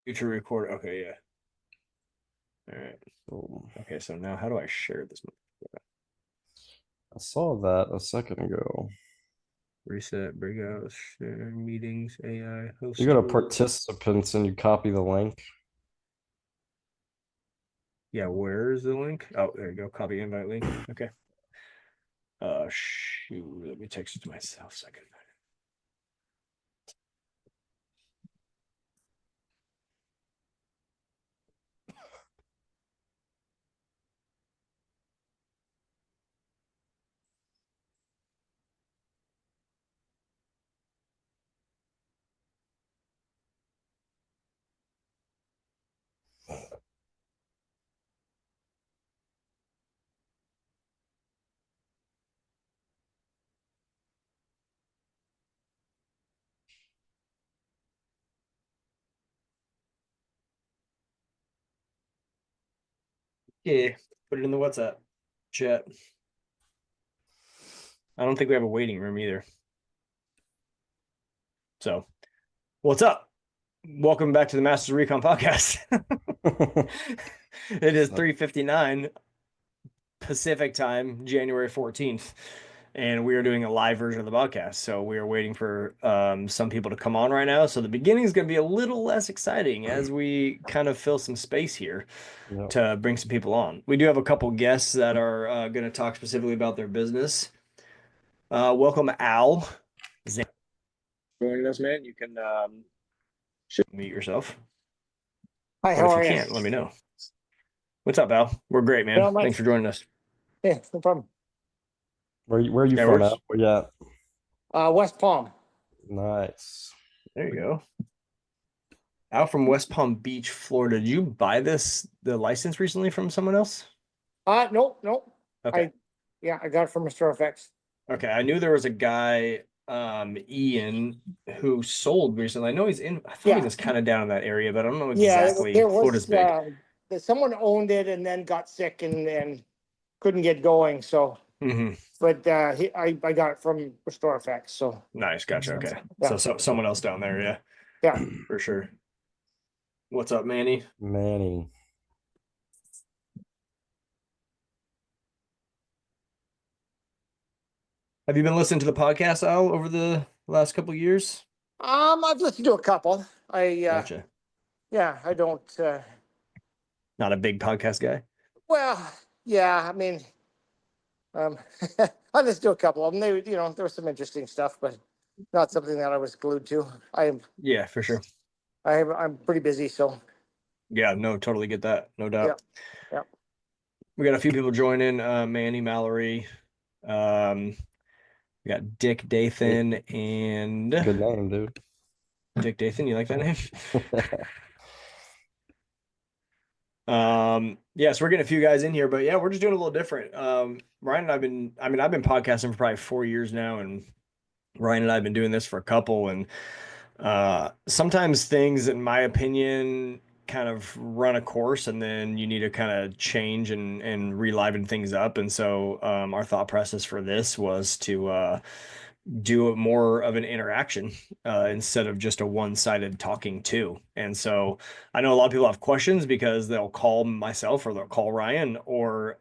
Future record. Okay, yeah. All right. Oh, Okay, so now how do I share this? I saw that a second ago. Reset, breakout, share meetings, AI, You host go to tool. participants and you copy the link. Yeah, where is the link? Oh, there you go. Copy invite link. Okay. Shoot. Let me text it to myself a second. Yeah, put it in the WhatsApp chat. I don't think we have a waiting room either. So, what's up? Welcome back to the Masters Recon podcast. It is 3:59 Pacific time, January 14th, and we are doing a live version of the podcast. So we are waiting for some people to come on right now. So the beginning is going to be a little less exciting as we kind of fill some space here Yep. to bring some people on. We do have a couple guests that are going to talk specifically about their business. Welcome, Al. Joining us, man. You can mute yourself, Hi, but how if you are you? can't, let me know. What's up, Al? We're great, man. Not much. Thanks for joining us. Yeah, no problem. Where are you Yeah, from, we're Al? Where you at? West Palm. Nice. there. You go. Out from West Palm Beach, Florida. Did you buy the license recently from someone else? No. Okay. I got it from RestorFX. Okay. I knew there was a guy, Ian, who sold recently. I know he's in, I thought he Yeah, was kind of down in that area, but I don't know yeah. exactly. There Florida's was big. someone owned it and then got sick and couldn't get going. So, Hmm. but I got it from RestorFX. So Nice. Gotcha. Okay. yeah, So someone else down there. Yeah, yeah. for sure. What's up, Manny? Manny. Have you been listening to the podcast, Al, over the last couple of years? I've listened to a couple. Gotcha. Yeah, I don't. Not a big podcast guy. Well, yeah. I mean, um, I listened to a couple of them. There was some interesting stuff, but not something that I was glued to. Yeah, for sure. I'm pretty busy, so Yeah, no, totally get that. No yeah, doubt. yeah. We got a few people joining. Manny, Mallory. We got Dick Dathan and Good name, dude. Dick Dathan. You like that name? Yeah, so we're getting a few guys in here, but yeah, we're just doing a little different. Ryan and I've been podcasting for probably 4 years now, and Ryan and I have been doing this for a couple, and sometimes things, in my opinion, kind of run a course and then you need to kind of change and reliven things up. And so our thought process for this was to do more of an interaction instead of just a one-sided talking to. And so I know a lot of people have questions because they'll call myself or they'll call Ryan or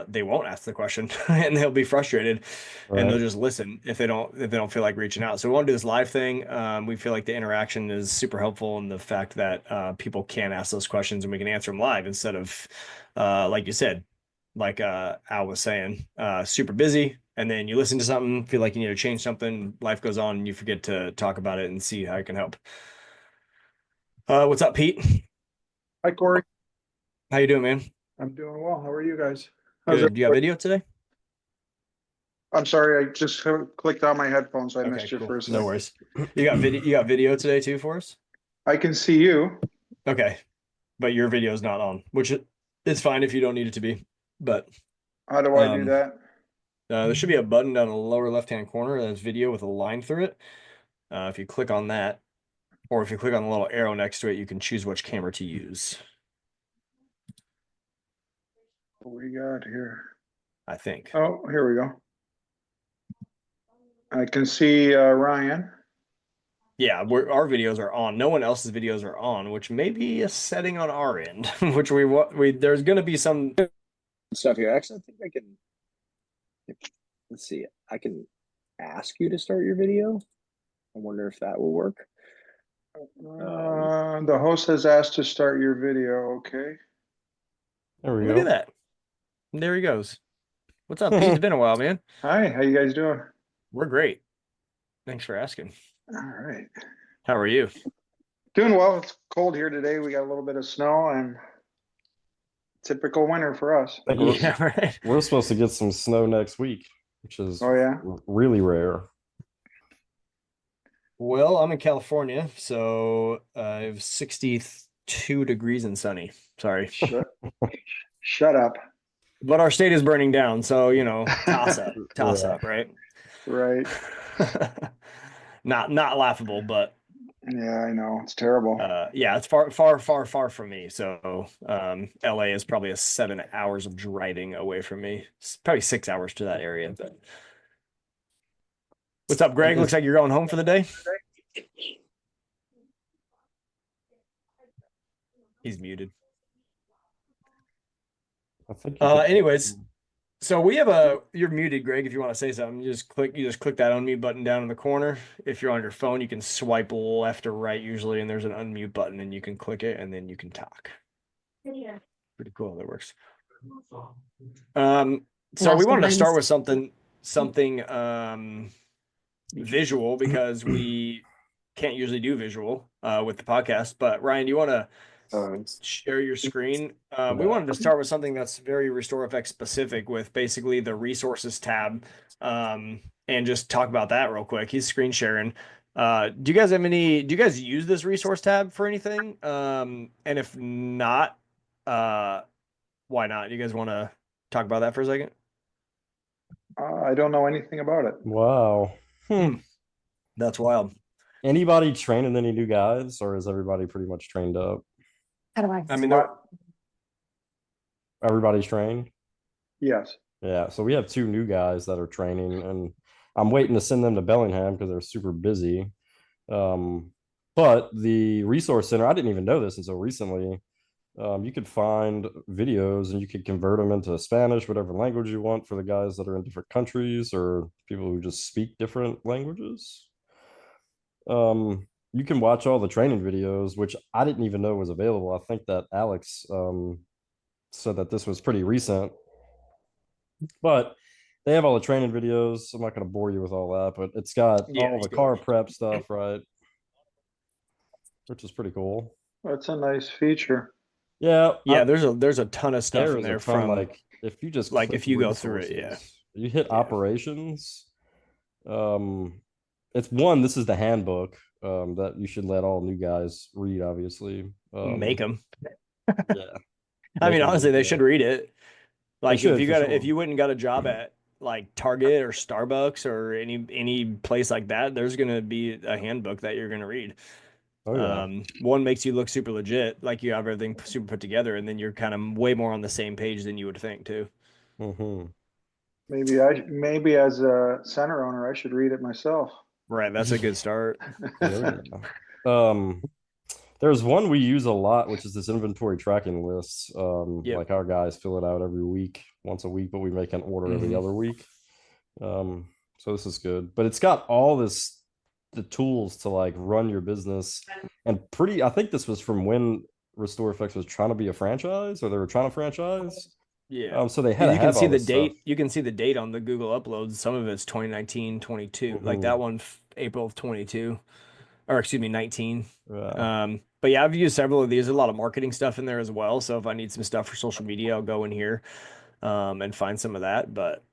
they won't ask the question and they'll be frustrated and they'll Right. just listen if they don't feel like reaching out. So we want to do this live thing. We feel like the interaction is super helpful in the fact that people can ask those questions and we can answer them live instead of like you said, like Al was saying, super busy, and then you listen to something, feel like you need to change something, life goes on, and you forget to talk about it and see how you can help. What's up, Pete? Hi, Corey. How you doing, man? I'm doing well. How are you guys? How's Good. Do you have everybody? video today? I'm sorry, I just clicked on my headphones. So I Okay, missed you cool. for a No second. worries. You got video. You got video today too for us? I can see you. Okay, but your video is not on, which it's fine if you don't need it to be. But How do I do um, that? there should be a button down in the lower left-hand corner that's video with a line through it. If you click on that, or if you click on the little arrow next to it, you can choose which camera to use. What we got here? I think. Oh, here we go. I can see Ryan. Yeah, our videos are on. No one else's videos are on, which may be a setting on our end, which we there's going to be some stuff here. Actually, I think I can. Let's see. I can ask you to start your video. I wonder if that will work. The host has asked to start your video. Okay. There we Look go. at that. There he goes. What's up, Pete? It's been a while, man. Hi, how you guys doing? We're great. Thanks for asking. All right. How are you? Doing well. It's cold here today. We got a little bit of snow and typical winter for us. I think we're, Yeah, right. we're supposed to get some snow next week, which is Oh, yeah? really rare. Well, I'm in California, so I have 62 degrees and sunny. Sorry. Shut up. But our state is burning down, so toss up, right? Right. Not laughable, but Yeah, I know. It's terrible. yeah, it's far from me. So LA is probably a 7 hours of driving away from me. It's probably 6 hours to that area. But what's up, Greg? Looks like you're going home for the day. He's muted. I think. Anyways, so we have you're muted, Greg. If you want to say something, you just click that unmute button down in the corner. If you're on your phone, you can swipe left or right usually, and there's an unmute button, and you can click it, and then you can talk. Yeah. Pretty cool how that works. So we wanted to start with something visual because we can't usually do visual with the podcast. But Ryan, do you want to share your screen? We wanted to start with something that's very RestorFX specific with basically the resources tab, and just talk about that real quick. He's screen sharing. Do you guys use this resource tab for anything? And if not, why not? Do you guys want to talk about that for a second? I don't know anything about it. Wow. That's wild. Anybody training any new guys, or is everybody pretty much trained up? How do I? I mean, Everybody's trained? Yes. Yeah, so we have 2 new guys that are training, and I'm waiting to send them to Bellingham because they're super busy. But the resource center, I didn't even know this until recently. You could find videos and you could convert them into Spanish, whatever language you want for the guys that are in different countries or people who just speak different languages. You can watch all the training videos, which I didn't even know was available. I think that Alex said that this was pretty recent, but they have all the training videos. I'm not going to bore you with all that, but it's got all the car prep stuff, right? Which is pretty cool. That's a nice feature. Yeah. There's a ton of stuff in there from like if you just like click if you go through it, resources, you hit operations. It's this is the handbook that you should let all new guys read, obviously. Make them. Yeah. I mean, Make 'em honestly, they read should it. read it. Like should, if for sure. if you went and got a job at like Target or Starbucks or any place like that, there's gonna be a handbook that you're gonna read. Oh, yeah. One makes you look super legit, like you have everything super put together, and then you're kind of way more on the same page than you would think too. Mm-hmm. Maybe as a center owner, I should read it myself. Right, that's a good start. Yeah. There's one we use a lot, which is this inventory tracking list. Yep. Like our guys fill it out every week, once a week, but we make an order every other week. So this is good, but it's got all the tools to like run your business and I think this was from when RestorFX was trying to be a franchise, or they were trying to franchise. Yeah. So they had you can see all the this date. stuff. You can see the date on the Google uploads. Some of it's 2019, 22. Like that one, April of 22, or excuse me, 19. Yeah. But yeah, I've used several of these. There's a lot of marketing stuff in there as well. So if I need some stuff for social media, I'll go in here and find some of that. But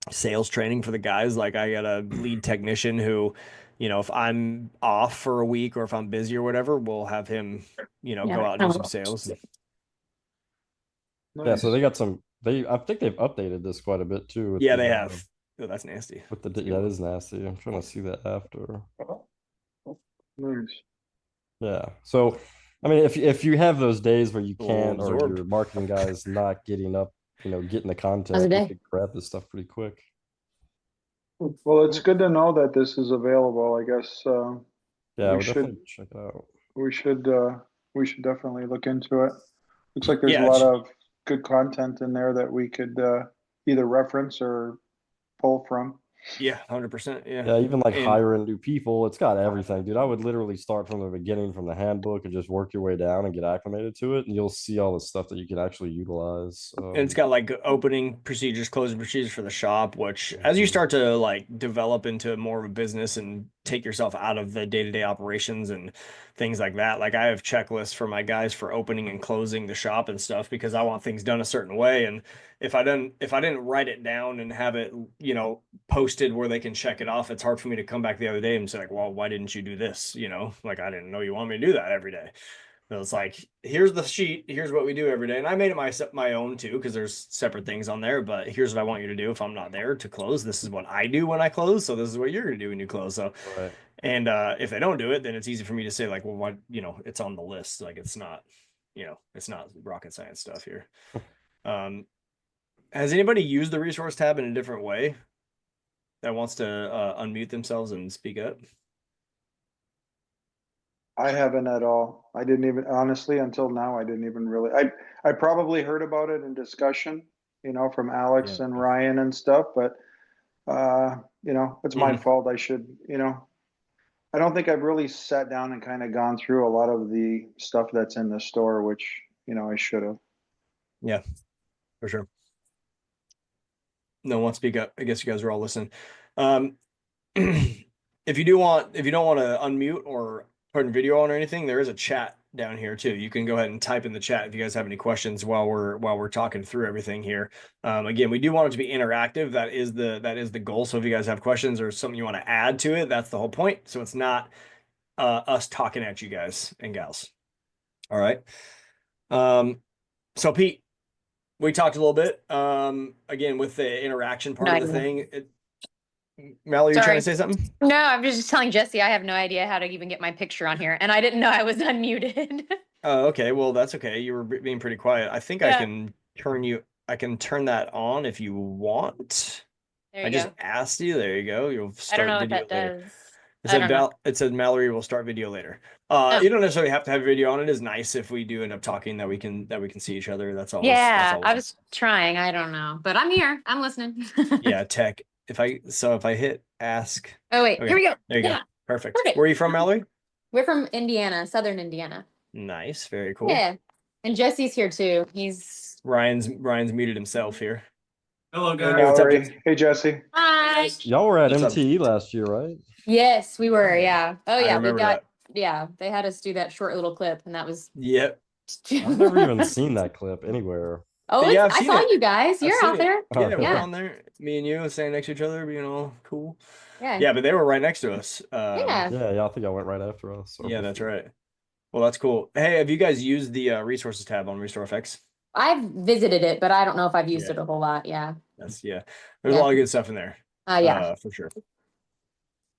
sales training for the guys, like I got a lead technician who, if I'm off for a week or if I'm busy or whatever, we'll have him, go out and do some sales. Yeah, so they got I think they've updated this quite a bit too. Yeah, they have. Oh, that's nasty. Yeah, it is nasty. I'm trying to see that after. Nice. Yeah. So, I mean, if you have those days where you can't, or absorbed. your marketing guy is not getting up, getting the content, you could grab this stuff pretty quick. Well, it's good to know that this is available, I guess. Yeah, We we'll should- definitely check it out. we should definitely look into it. Looks like there's Yeah, a lot it's- of good content in there that we could either reference or pull from. Yeah, 100%. Yeah. Yeah, even like And- hiring new people, it's got everything, dude. I would literally start from the beginning, from the handbook, and just work your way down and get acclimated to it, and you'll see all the stuff that you can actually utilize. And it's got like opening procedures, closing procedures for the shop, which as you Mhm. start to like develop into more of a business and take yourself out of the day-to-day operations and things like that. Like I have checklists for my guys for opening and closing the shop and stuff because I want things done a certain way. And if I didn't write it down and have it, posted where they can check it off, it's hard for me to come back the other day and say like, well, why didn't you do this? Like I didn't know you want me to do that every day. So it's like, here's the sheet, here's what we do every day. And I made it my own too, because there's separate things on there, but here's what I want you to do if I'm not there to close. This is what I do when I close. So this is what you're gonna do when you close. So Right. and if they don't do it, then it's easy for me to say, like, well, what, it's on the list. Like it's not, it's not rocket science stuff here. Has anybody used the resource tab in a different way that wants to unmute themselves and speak up? I haven't at all. I didn't even, honestly, until now, I didn't even really, I probably heard about it in discussion, from Alex Yeah. and Ryan and stuff, but, it's my Mhm. fault. I should, I don't think I've really sat down and kind of gone through a lot of the stuff that's in the store, which, I should have. Yeah, for sure. No one speak up. I guess you guys are all listening. If you don't want to unmute or put in video on or anything, there is a chat down here too. You can go ahead and type in the chat if you guys have any questions while we're talking through everything here. Again, we do want it to be interactive. That is the goal. So if you guys have questions or something you want to add to it, that's the whole point. So it's not us talking at you guys and gals. All right. So Pete, we talked a little bit. Again, with the interaction part of the thing. Mallory, you trying to say something? No, I'm just telling Jesse I have no idea how to even get my picture on here, and I didn't know I was unmuted. Oh, okay. Well, that's okay. You were being pretty quiet. I think I can turn that on if you want. There you I go. just asked you. There you go. You'll I don't start know what video that later. does. It I don't know. said Mallory will start video later. Oh. You don't necessarily have to have video on. It is nice if we do end up talking that we can see each other. That's all. Yeah, I was trying. I don't know, but I'm here. I'm listening. Yeah, tech. If I hit ask. Oh wait, Okay, here we go. there you Yeah. go. Perfect. Perfect. Where are you from, Mallory? We're from Indiana, Southern Indiana. Nice. Very cool. Yeah, and Jesse's here too. He's Ryan's muted himself here. Hello, Hey, guys. what's up, Mallory. Jesse? Hey, Jesse. hi. Y'all were at What's up? MTE last year, right? Yes, we were. Yeah. Oh I yeah, we remember got. Yeah, they had us do that short little clip, and that was. Yep. I've never even seen that clip anywhere. Oh, Yeah, I've I seen saw it. you guys. I've You're seen out it. there. Oh, Yeah, we're yeah. on there. Me and you standing next to each other, being all cool. Yeah. Yeah, but they were right next to us. Yeah. Yeah, I think I went right after us. or Yeah, that's before. right. Well, that's cool. Hey, have you guys used the resources tab on RestorFX? I've visited it, but I don't know if I've used Yeah. it a whole lot. Yeah. There's a Yeah. lot of good stuff in there. Yeah. For sure.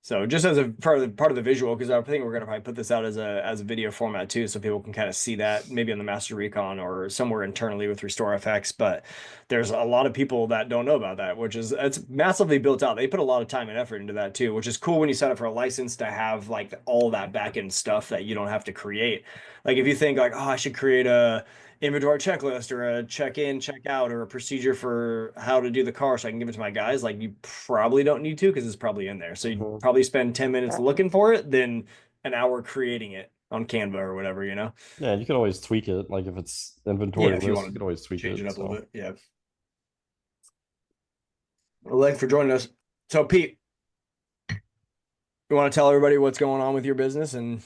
So just as a part of the visual, because I think we're gonna probably put this out as a video format too, so people can kind of see that maybe on the Master Recon or somewhere internally with RestorFX. But there's a lot of people that don't know about that, which is it's massively built out. They put a lot of time and effort into that too, which is cool when you sign up for a license to have like all that back end stuff that you don't have to create. Like if you think like, oh, I should create a inventory checklist or a check in, check out, or a procedure for how to do the car so I can give it to my guys, like you probably don't need to because it's probably in there. So you Mhm. probably spend 10 minutes looking for it, then an hour creating it on Canva or whatever, Yeah, you can always tweak it. Like if it's inventory Yeah, if you list, want you can always tweak change it up a so. little bit. Yeah. Well, thanks for joining us. So Pete, you want to tell everybody what's going on with your business? And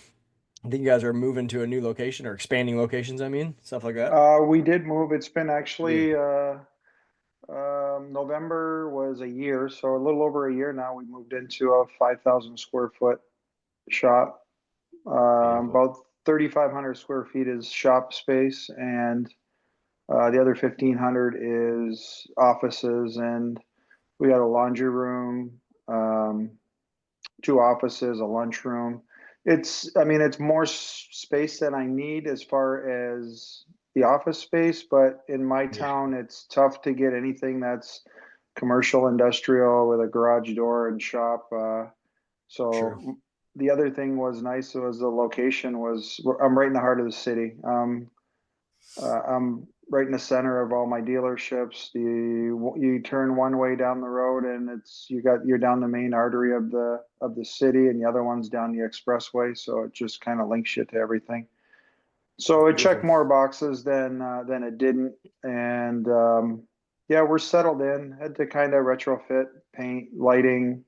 I think you guys are moving to a new location or expanding locations, stuff like that. We did move. It's been actually, November was a year, so a little over a year now. We moved into a 5,000 square foot shop. About 3,500 square feet is shop space, and the other 1,500 is offices, and we got a laundry room, 2 offices, a lunchroom. It's more space than I need as far as the office space, but in my town, it's tough to get anything that's commercial, industrial with a garage door and shop. So Sure. the other thing was nice was the location was, I'm right in the heart of the city. I'm right in the center of all my dealerships. You turn one way down the road and you're down the main artery of the city, and the other one's down the expressway. So it just kind of links you to everything. So it checked Beautiful. more boxes than it didn't. And yeah, we're settled in. Had to kind of retrofit, paint, lighting,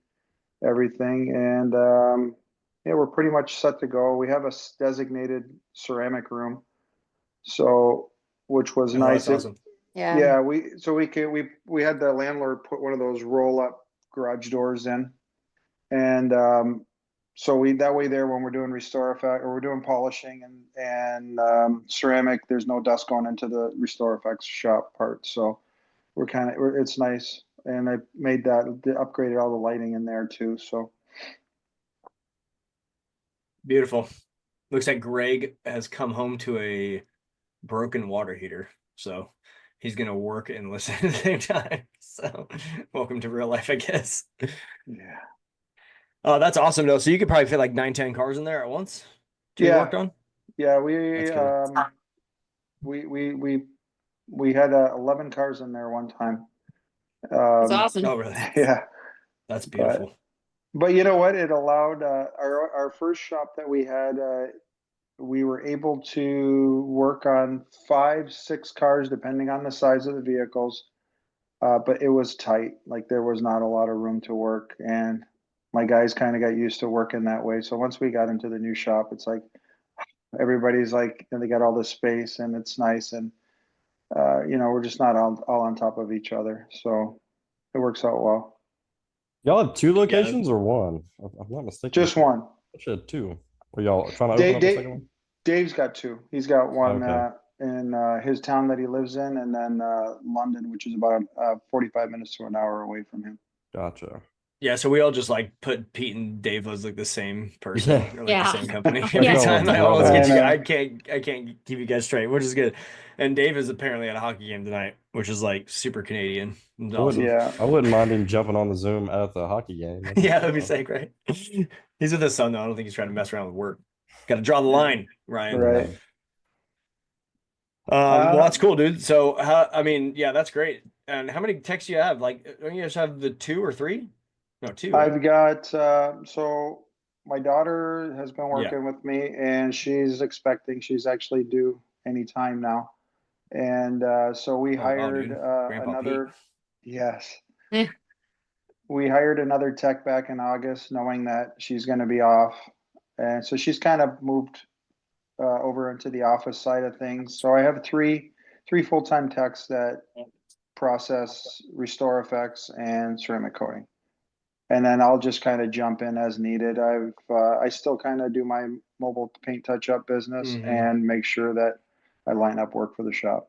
everything. And yeah, we're pretty much set to go. We have a designated ceramic room. So, which was Oh, nice. that's awesome. Yeah. Yeah, we had the landlord put one of those roll up garage doors in. And so that way there, when we're doing RestorFX or we're doing polishing and ceramic, there's no dust going into the RestorFX shop part. So it's nice. And I upgraded all the lighting in there too. So Beautiful. Looks like Greg has come home to a broken water heater. So he's going to work and listen at the same time. So welcome to real life, I guess. yeah. Oh, that's awesome though. So you could probably fit like 9-10 cars in there at once to be Yeah. worked on. Yeah, That's cool. we had 11 cars in there one time. It's awesome. Oh, really? Yeah, That's beautiful. but you know what? It allowed our first shop that we had. We were able to work on 5-6 cars, depending on the size of the vehicles. But it was tight. Like there was not a lot of room to work, and my guys kind of got used to working that way. So once we got into the new shop, it's like everybody's like, they got all this space and it's nice, and we're just not all on top of each other, so it works out well. Y'all have 2 locations or one? I'm not mistaken. Just one. I should have 2. Were y'all trying to open up the second one? Dave's got 2. He's got one Okay. in his town that he lives in, and then London, which is about 45 minutes to an hour away from him. Gotcha. Yeah, so we all just like put Pete and Dave as like the same person or like Yeah. the same company. Yeah. Every time I always Yeah. get you, I I can't keep you guys straight, which is good. And Dave is apparently at a hockey game tonight, which is like super Canadian. It's awesome. Yeah. I wouldn't mind him jumping on the Zoom at the hockey game. Yeah, that'd be sick, right? He's with his son though. I don't think he's trying to mess around with work. Got to draw the line, Ryan. Right. Well, that's cool, dude. So, I mean, yeah, that's great. And how many techs do you have? Like, don't you just have the 2 or 3? No, 2. Right? I've got so my daughter has been working with me, and she's expecting. She's actually due anytime now, and so we hired Grandpa another. Yes, Eh. we hired another tech back in August, knowing that she's going to be off, and so she's kind of moved over into the office side of things. So I have three full-time techs that process RestorFX and ceramic coating. And then I'll just kind of jump in as needed. I still kind of do my mobile paint touch-up business and make sure that I line up work for the shop.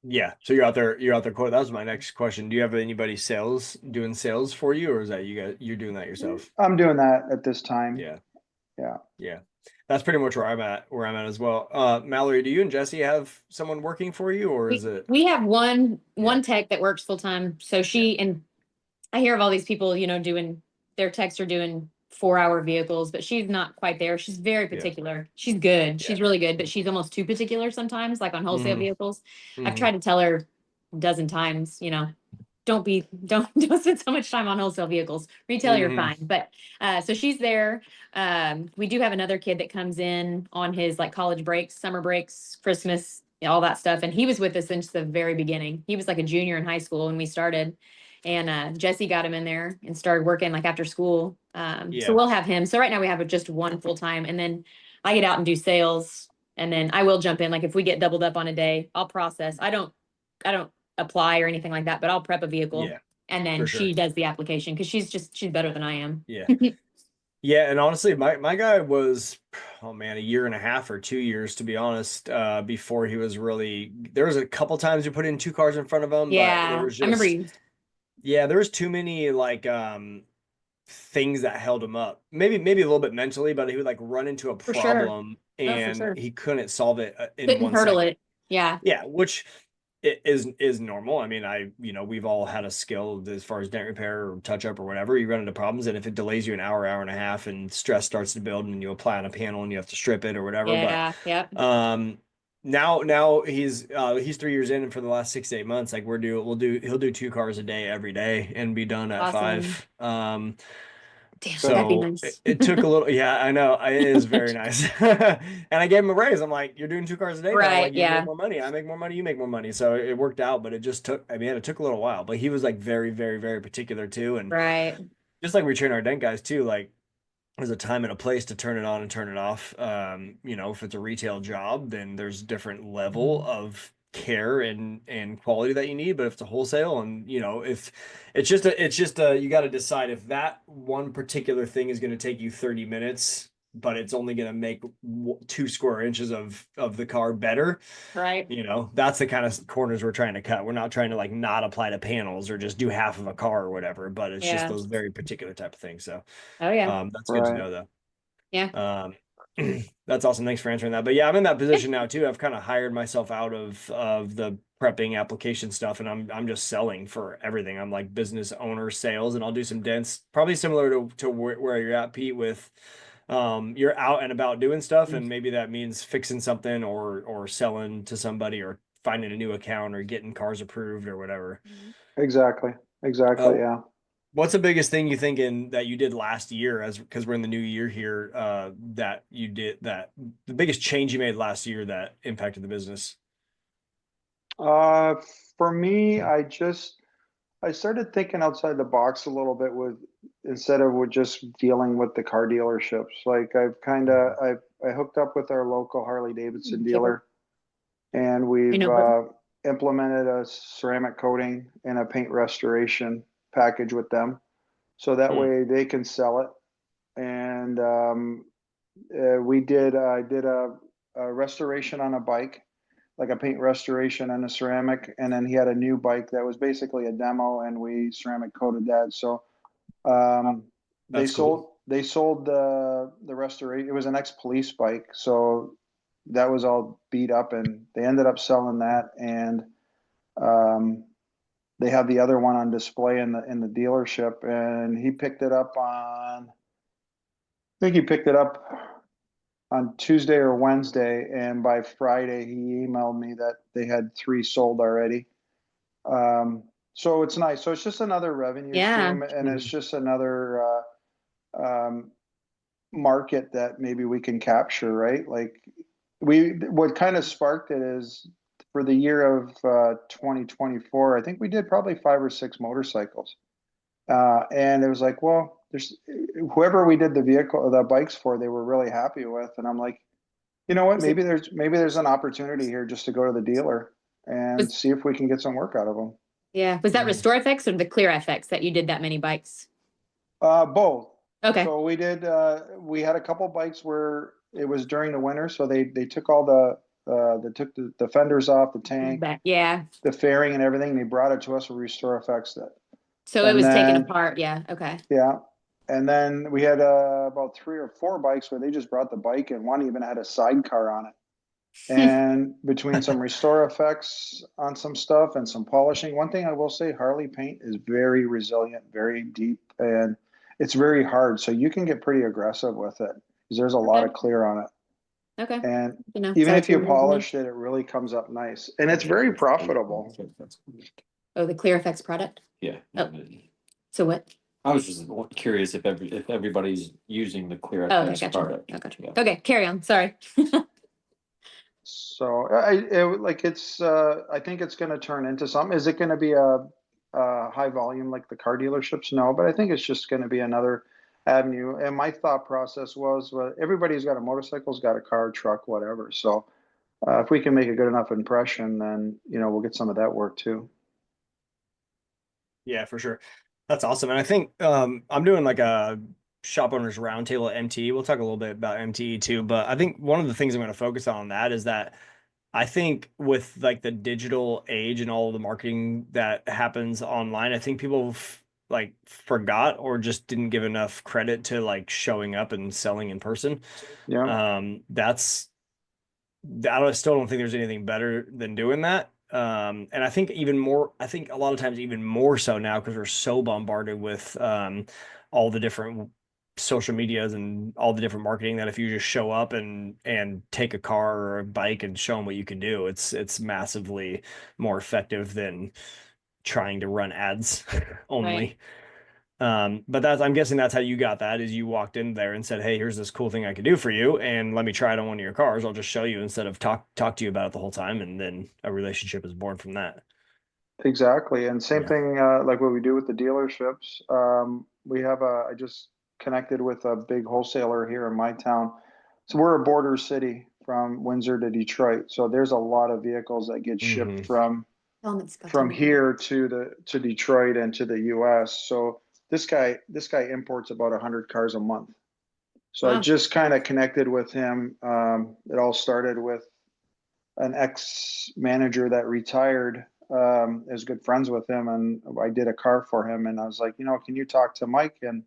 Yeah. So you're out there quote. That was my next question. Do you have anybody doing sales for you, or is that you're doing that yourself? I'm doing that at this time. Yeah. Yeah. Yeah. That's pretty much where I'm at as well. Mallory, do you and Jesse have someone working for you, or is it? We have one tech that works full time. So and I hear of all these people, doing their techs are doing 4-hour vehicles, but she's not quite there. She's very particular. She's good. She's really good, but she's almost too particular sometimes, like on wholesale vehicles. I've tried to tell her a dozen times, don't spend so much time on wholesale vehicles. Retail, you're fine. But so she's there. We do have another kid that comes in on his like college breaks, summer breaks, Christmas, all that stuff. And he was with us since the very beginning. He was like a junior in high school when we started. And Jesse got him in there and started working like after school. So we'll have him. So right now we have just one full time, and then I get out and do sales, and then I will jump in. Like if we get doubled up on a day, I'll process. I don't apply or anything like that, but I'll prep a vehicle, and then she does the application because she's better than I am. Yeah. Yeah, and honestly, my guy was, oh man, 1.5 or 2 years, to be honest, before he was really. There was a couple times we put in 2 cars in front of him. Yeah, but there was I remember you. Yeah, there was too many like things that held him up. Maybe a little bit mentally, but he would like run into a problem and he couldn't solve it in Couldn't 1 hurdle second. it. Yeah. Yeah, which it is normal. I mean, we've all had a skill as far as dent repair or touch up or whatever. You run into problems, and if it delays you an hour, hour and a half, and stress starts to build, and you apply on a panel and you have to strip it or whatever. But Yeah. Yep. now he's 3 years in, and for the last 6 to 8 months, like he'll do 2 cars a day every day and be done at Awesome. 5. Damn, that'd be So nice. it took a little, yeah, I know it is very nice. And I gave him a raise. I'm like, you're doing 2 cars a day now. Right. Like you make Yeah. more money. I make more money. You make more money. So it worked out, but it just took, I mean, it took a little while, but he was like very, very, very particular too. And Right. just like we train our dent guys too, like there's a time and a place to turn it on and turn it off. If it's a retail job, then there's different level of care and quality that you need. But if it's a wholesale, and if it's just you got to decide if that one particular thing is going to take you 30 minutes, but it's only going to make 2 square inches of the car better. Right. That's the kind of corners we're trying to cut. We're not trying to like not apply to panels or just do half of a car or whatever, but it's just Yeah. those very particular type of things. So Oh yeah. that's good to Right. know though. Yeah. That's awesome. Thanks for answering that. But yeah, I'm in that position now too. I've kind of hired myself out of the prepping application stuff, and I'm just selling for everything. I'm like business owner sales, and I'll do some dents, probably similar to where you're at, Pete, with you're out and about doing stuff, and maybe that means fixing something or selling to somebody or finding a new account or getting cars approved or whatever. Exactly. Uh, Yeah. What's the biggest thing you think that you did last year, because we're in the new year here, that you did, that the biggest change you made last year that impacted the business? Uh, for me, I started thinking outside the box a little bit instead of with just dealing with the car dealerships. Like I hooked up with our local Harley Davidson dealer, and we've implemented a ceramic coating and a paint restoration package with them, so that way they can sell it. And I did a restoration on a bike, like a paint restoration and a ceramic, and then he had a new bike that was basically a demo, and we ceramic coated that. So they That's cool. sold the restoration. It was an ex-police bike, so that was all beat up, and they ended up selling that. And they have the other one on display in the dealership, and he picked it up on. I think he picked it up on Tuesday or Wednesday, and by Friday he emailed me that they had 3 sold already. So it's nice. So it's just another revenue stream, and it's just another market that maybe we can capture, right? Like what kind of sparked it is for the year of 2024, I think we did probably 5 or 6 motorcycles. And it was like, well, there's whoever we did the bikes for, they were really happy with. And I'm like, you know what? Maybe there's an opportunity here just to go to the dealer and see if we can get some work out of them. Yeah. Was that RestorFX or the ClearFX that you did that many bikes? Both. Okay. So we had a couple bikes where it was during the winter, so they took all they took the fenders off the tank, the fairing and everything. They brought it to us. We RestorFX it. So it was taken apart. Yeah. Okay. Yeah. And then we had about 3 or 4 bikes where they just brought the bike, and one even had a sidecar on it. And between some RestorFX on some stuff and some polishing, one thing I will say, Harley paint is very resilient, very deep, and it's very hard. So you can get pretty aggressive with it because there's a lot of clear on it. Okay. And even if you polish it, it really comes up nice. And it's very profitable. Oh, the ClearFX product? Yeah. Oh. So what? I was just curious if everybody's using the ClearFX product. I gotcha. Yeah. Okay, carry on. Sorry. So I think it's going to turn into something. Is it going to be a high volume like the car dealerships? No, but I think it's just going to be another avenue. And my thought process was, well, everybody's got a motorcycle, got a car, truck, whatever. So if we can make a good enough impression, then we'll get some of that work too. Yeah, for sure. That's awesome. And I think I'm doing like a shop owners roundtable at MTE. We'll talk a little bit about MTE too, but I think one of the things I'm going to focus on that is that I think with like the digital age and all of the marketing that happens online, I think people like forgot or just didn't give enough credit to like showing up and selling in person. Yeah. I still don't think there's anything better than doing that. And I think even more, I think a lot of times even more so now because we're so bombarded with all the different social medias and all the different marketing that if you just show up and take a car or a bike and show them what you can do, it's massively more effective than trying to run ads only. But I'm guessing that's how you got that is you walked in there and said, hey, here's this cool thing I could do for you, and let me try it on one of your cars. I'll just show you instead of talk to you about it the whole time, and then a relationship is born from that. Exactly. And same Yeah. thing, like what we do with the dealerships. I just connected with a big wholesaler here in my town. So we're a border city from Windsor to Detroit. So there's a lot of vehicles that get shipped from here to Detroit and to the US. So this guy imports about 100 cars a month. So I Wow. just kind of connected with him. It all started with an ex-manager that retired. Is good friends with him, and I did a car for him. And I was like, can you talk to Mike and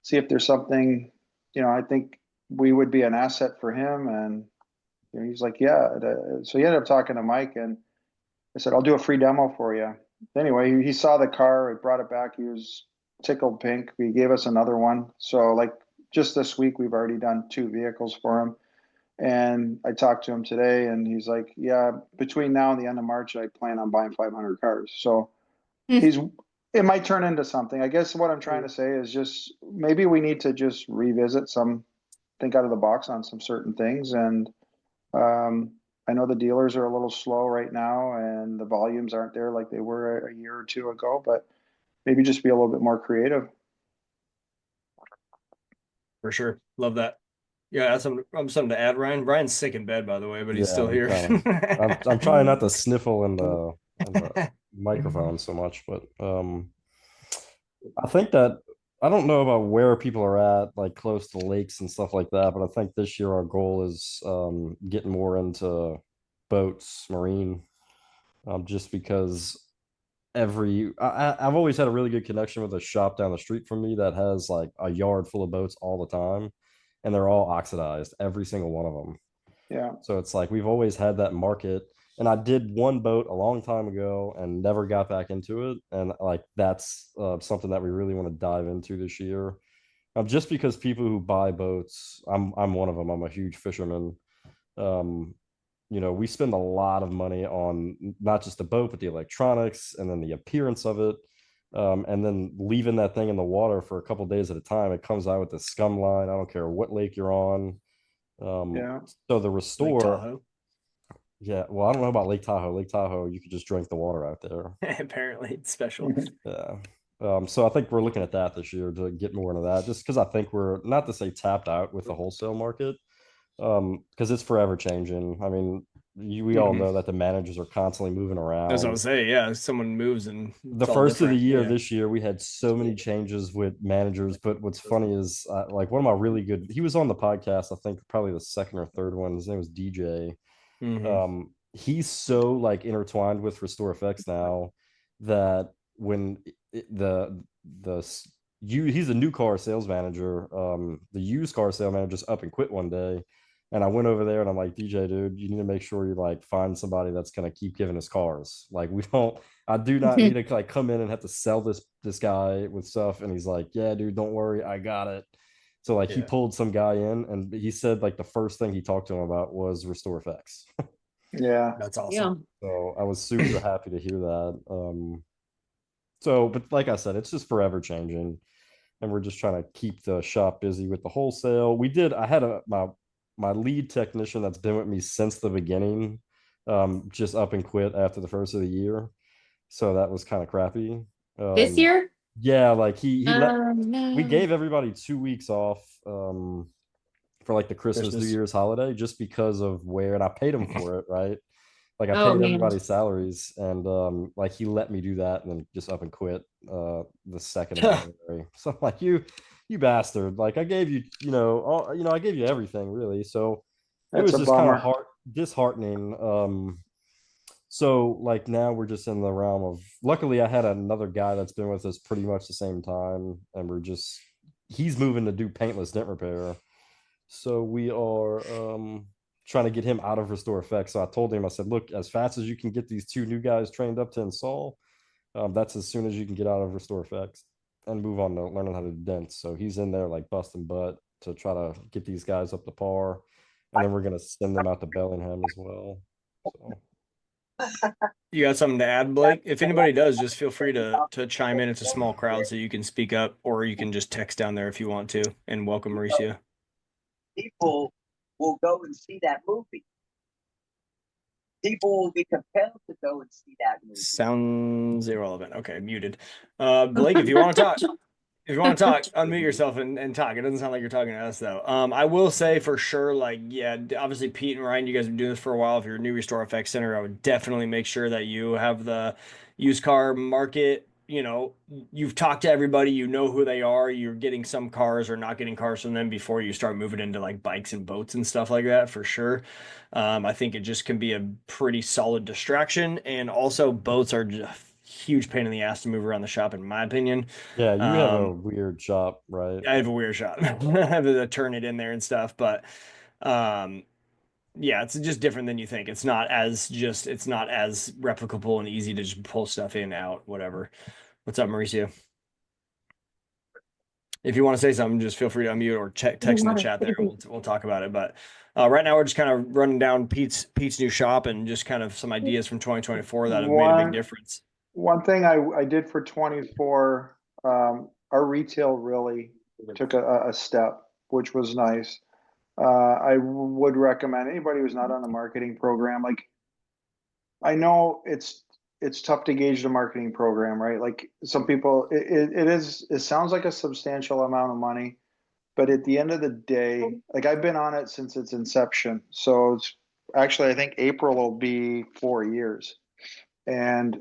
see if there's something, I think we would be an asset for him. And he's like, yeah. So he ended up talking to Mike, and I said, I'll do a free demo for you. Anyway, he saw the car, he brought it back. He was tickled pink. He gave us another one. So like just this week, we've already done 2 vehicles for him. And I talked to him today, and he's like, yeah, between now and the end of March, I plan on buying 500 cars. So it might turn into something. I guess what I'm trying to say is just maybe we need to just revisit think out of the box on some certain things. And I know the dealers are a little slow right now, and the volumes aren't there like they were a year or 2 ago, but maybe just be a little bit more creative. For sure. Love that. Yeah, that's something to add, Ryan. Ryan's sick in bed, by the way, but he's still here. I'm trying not to sniffle in the microphone so much, but I think that I don't know about where people are at, like close to lakes and stuff like that, but I think this year our goal is getting more into boats, marine, just because I've always had a really good connection with a shop down the street from me that has like a yard full of boats all the time, and they're all oxidized, every single one of them. Yeah. So it's like we've always had that market. And I did one boat a long time ago and never got back into it. And like that's something that we really want to dive into this year. Just because people who buy boats, I'm one of them. I'm a huge fisherman. Um, we spend a lot of money on not just the boat, but the electronics and then the appearance of it. And then leaving that thing in the water for a couple days at a time, it comes out with the scum line. I don't care what lake you're on. Yeah. So the Lake restore, Tahoe. yeah. Well, I don't know about Lake Tahoe. Lake Tahoe, you could just drink the water out there. Apparently, it's special. Yeah. So I think we're looking at that this year to get more into that, just because I think we're not to say tapped out with the wholesale market, because it's forever changing. I mean, we all know that the managers are constantly moving around. That's what I was saying. Yeah, someone moves and The it's all first of the different. year Yeah. this year, we had so many changes with managers. But what's funny is, like one of my really good, he was on the podcast, I think probably the second or third one. His name was DJ. He's so like intertwined with RestorFX now that when he's a new car sales manager, the used car sales manager just up and quit one day, and I went over there and I'm like, DJ, dude, you need to make sure you like find somebody that's gonna keep giving us cars. Like I do not need to like come in and have to sell this guy with stuff. And he's like, yeah, dude, don't worry, I got it. So like he pulled some guy in, and he said like the first thing he talked to him about was RestorFX. Yeah. That's awesome. So I was super happy to hear that. But like I said, it's just forever changing, and we're just trying to keep the shop busy with the wholesale. I had my lead technician that's been with me since the beginning, just up and quit after the first of the year. So that was kind of crappy. This year? Yeah, like he let No. we gave everybody 2 weeks off for like the Christmas New Year's holiday, just because of where, and I paid him for it, right? Like I paid everybody's salaries, and like he let me do that and then just up and quit the 2nd of January. So I'm like, you bastard, like I gave you, I gave you everything really. So it That's was a just kind bummer. of disheartening. So like now we're just in the realm of, luckily I had another guy that's been with us pretty much the same time, and he's moving to do paintless dent repair. So we are trying to get him out of RestorFX. So I told him, I said, look, as fast as you can get these 2 new guys trained up to install, that's as soon as you can get out of RestorFX and move on to learning how to dent. So he's in there like busting butt to try to get these guys up to par. And then we're going to send them out to Bellingham as well. So. You got something to add, Blake? If anybody does, just feel free to chime in. It's a small crowd, so you can speak up, or you can just text down there if you want to. And welcome, Mauricio. People will go and see that movie. People will be compelled to go and see that movie. Sounds irrelevant. Okay, muted. Blake, if you want to talk, unmute yourself and talk. It doesn't sound like you're talking to us though. I will say for sure, like, yeah, obviously Pete and Ryan, you guys have been doing this for a while. If you're a new RestorFX center, I would definitely make sure that you have the used car market. You know, you've talked to everybody, you know who they are, you're getting some cars or not getting cars from them before you start moving into like bikes and boats and stuff like that for sure. I think it just can be a pretty solid distraction. And also boats are just a huge pain in the ass to move around the shop, in my opinion. Yeah, you have a weird shop, right? I have a weird shop. I have to turn it in there and stuff, but yeah, it's just different than you think. It's not as replicable and easy to just pull stuff in, out, whatever. What's up, Mauricio? If you want to say something, just feel free to unmute or text in the chat there. We'll talk about it. But right now we're just kind of running down Pete's new shop and just kind of some ideas from 2024 that have made a big difference. One thing I did for 24, our retail really took a step, which was nice. I would recommend anybody who's not on the marketing program. Like, I know it's tough to gauge the marketing program, right? Like some people, it sounds like a substantial amount of money, but at the end of the day, like I've been on it since its inception. So it's actually, I think April will be 4 years, and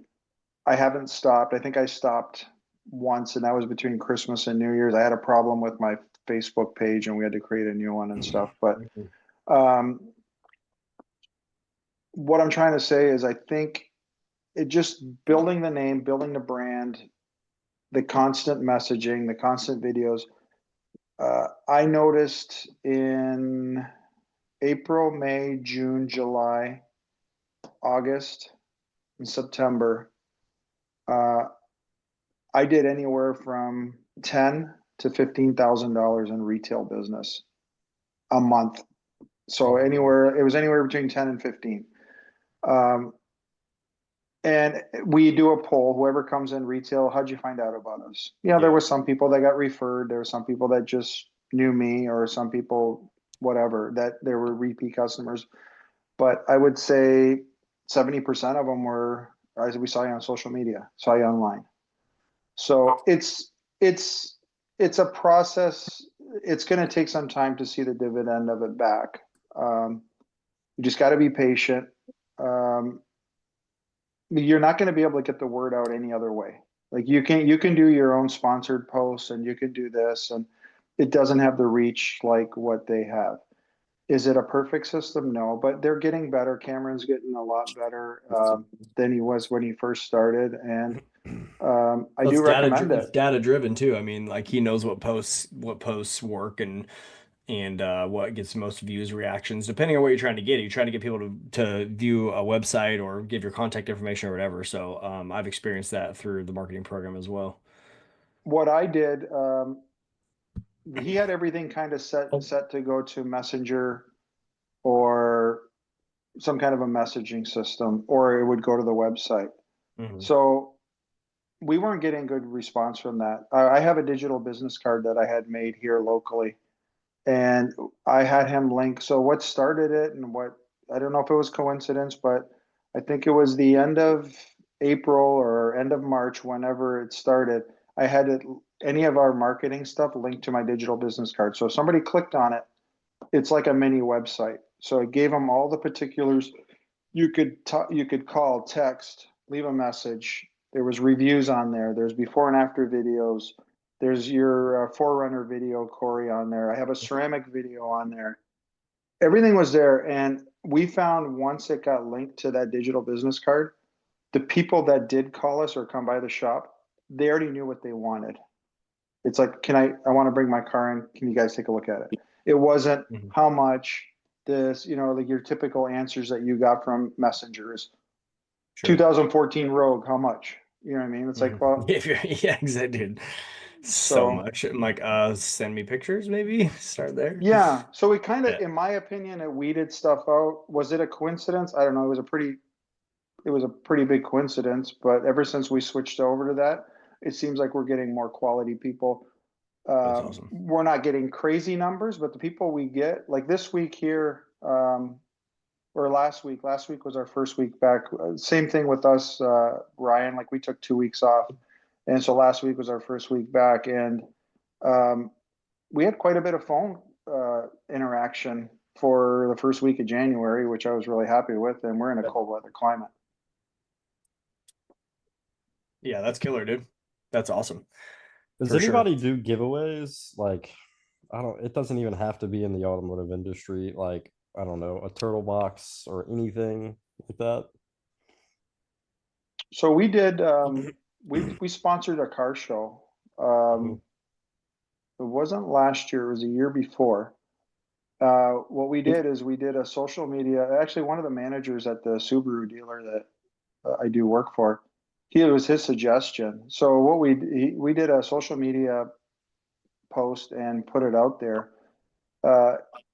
I haven't stopped. I think I stopped once, and that was between Christmas and New Year's. I had a problem with my Facebook page, and we had to create a new one and stuff. But what I'm trying to say is, I think it just building the name, building the brand, the constant messaging, the constant videos. I noticed in April, May, June, July, August, and September, I did anywhere from $10,000 to $15,000 in retail business a month. So it was anywhere between 10 and 15. And we do a poll, whoever comes in retail, how'd you find out about us? Yeah, there were some people that got referred. There were some people that just knew me, or some people, whatever, that there were repeat customers. But I would say 70% of them were, as we saw you on social media, saw you online. So it's a process. It's going to take some time to see the dividend of it back. You just got to be patient. You're not going to be able to get the word out any other way. Like you can do your own sponsored posts, and you can do this, and it doesn't have the reach like what they have. Is it a perfect system? No, but they're getting better. Cameron's getting a lot better than he was when he first started, and I do recommend it. It's data driven too. I mean, like he knows what posts work and what gets most views, reactions, depending on what you're trying to get. You're trying to get people to view a website or give your contact information or whatever. So I've experienced that through the marketing program as well. What I did, he had everything kind of set to go to Messenger or some kind of a messaging system, or it would go to the website. So we weren't getting good response from that. I have a digital business card that I had made here locally, and I had him link. So what started it, and what, I don't know if it was coincidence, but I think it was the end of April or end of March, whenever it started, I had any of our marketing stuff linked to my digital business card. So if somebody clicked on it, it's like a mini website. So it gave them all the particulars. You could call, text, leave a message. There was reviews on there. There's before and after videos. There's your Forerunner video, Corey, on there. I have a ceramic video on there. Everything was there. And we found once it got linked to that digital business card, the people that did call us or come by the shop, they already knew what they wanted. It's like, I want to bring my car in. Can you guys take a look at it? It wasn't how much. this, you know, like your typical answers that you got from messengers. Sure. 2014 Rogue, how much? You know what I mean? It's like, well, Yeah, exactly, dude. So so much. I'm like, send me pictures, maybe. Start there. yeah. So we kind of, Yeah. in my opinion, it weeded stuff out. Was it a coincidence? I don't know. It was a pretty big coincidence, but ever since we switched over to that, it seems like we're getting more quality people. That's awesome. We're not getting crazy numbers, but the people we get, like this week here, or last week was our first week back. Same thing with us, Ryan, like we took 2 weeks off. And so last week was our first week back. And we had quite a bit of phone interaction for the first week of January, which I was really happy with. And we're in a cold weather climate. Yeah, that's killer, dude. That's awesome. Does For sure. anybody do giveaways? Like, it doesn't even have to be in the automotive industry. Like, I don't know, a turtle box or anything like that. So we did, we sponsored a car show. It wasn't last year, it was a year before. What we did is we did a social media, actually one of the managers at the Subaru dealer that I do work for, it was his suggestion. So what we did a social media post and put it out there.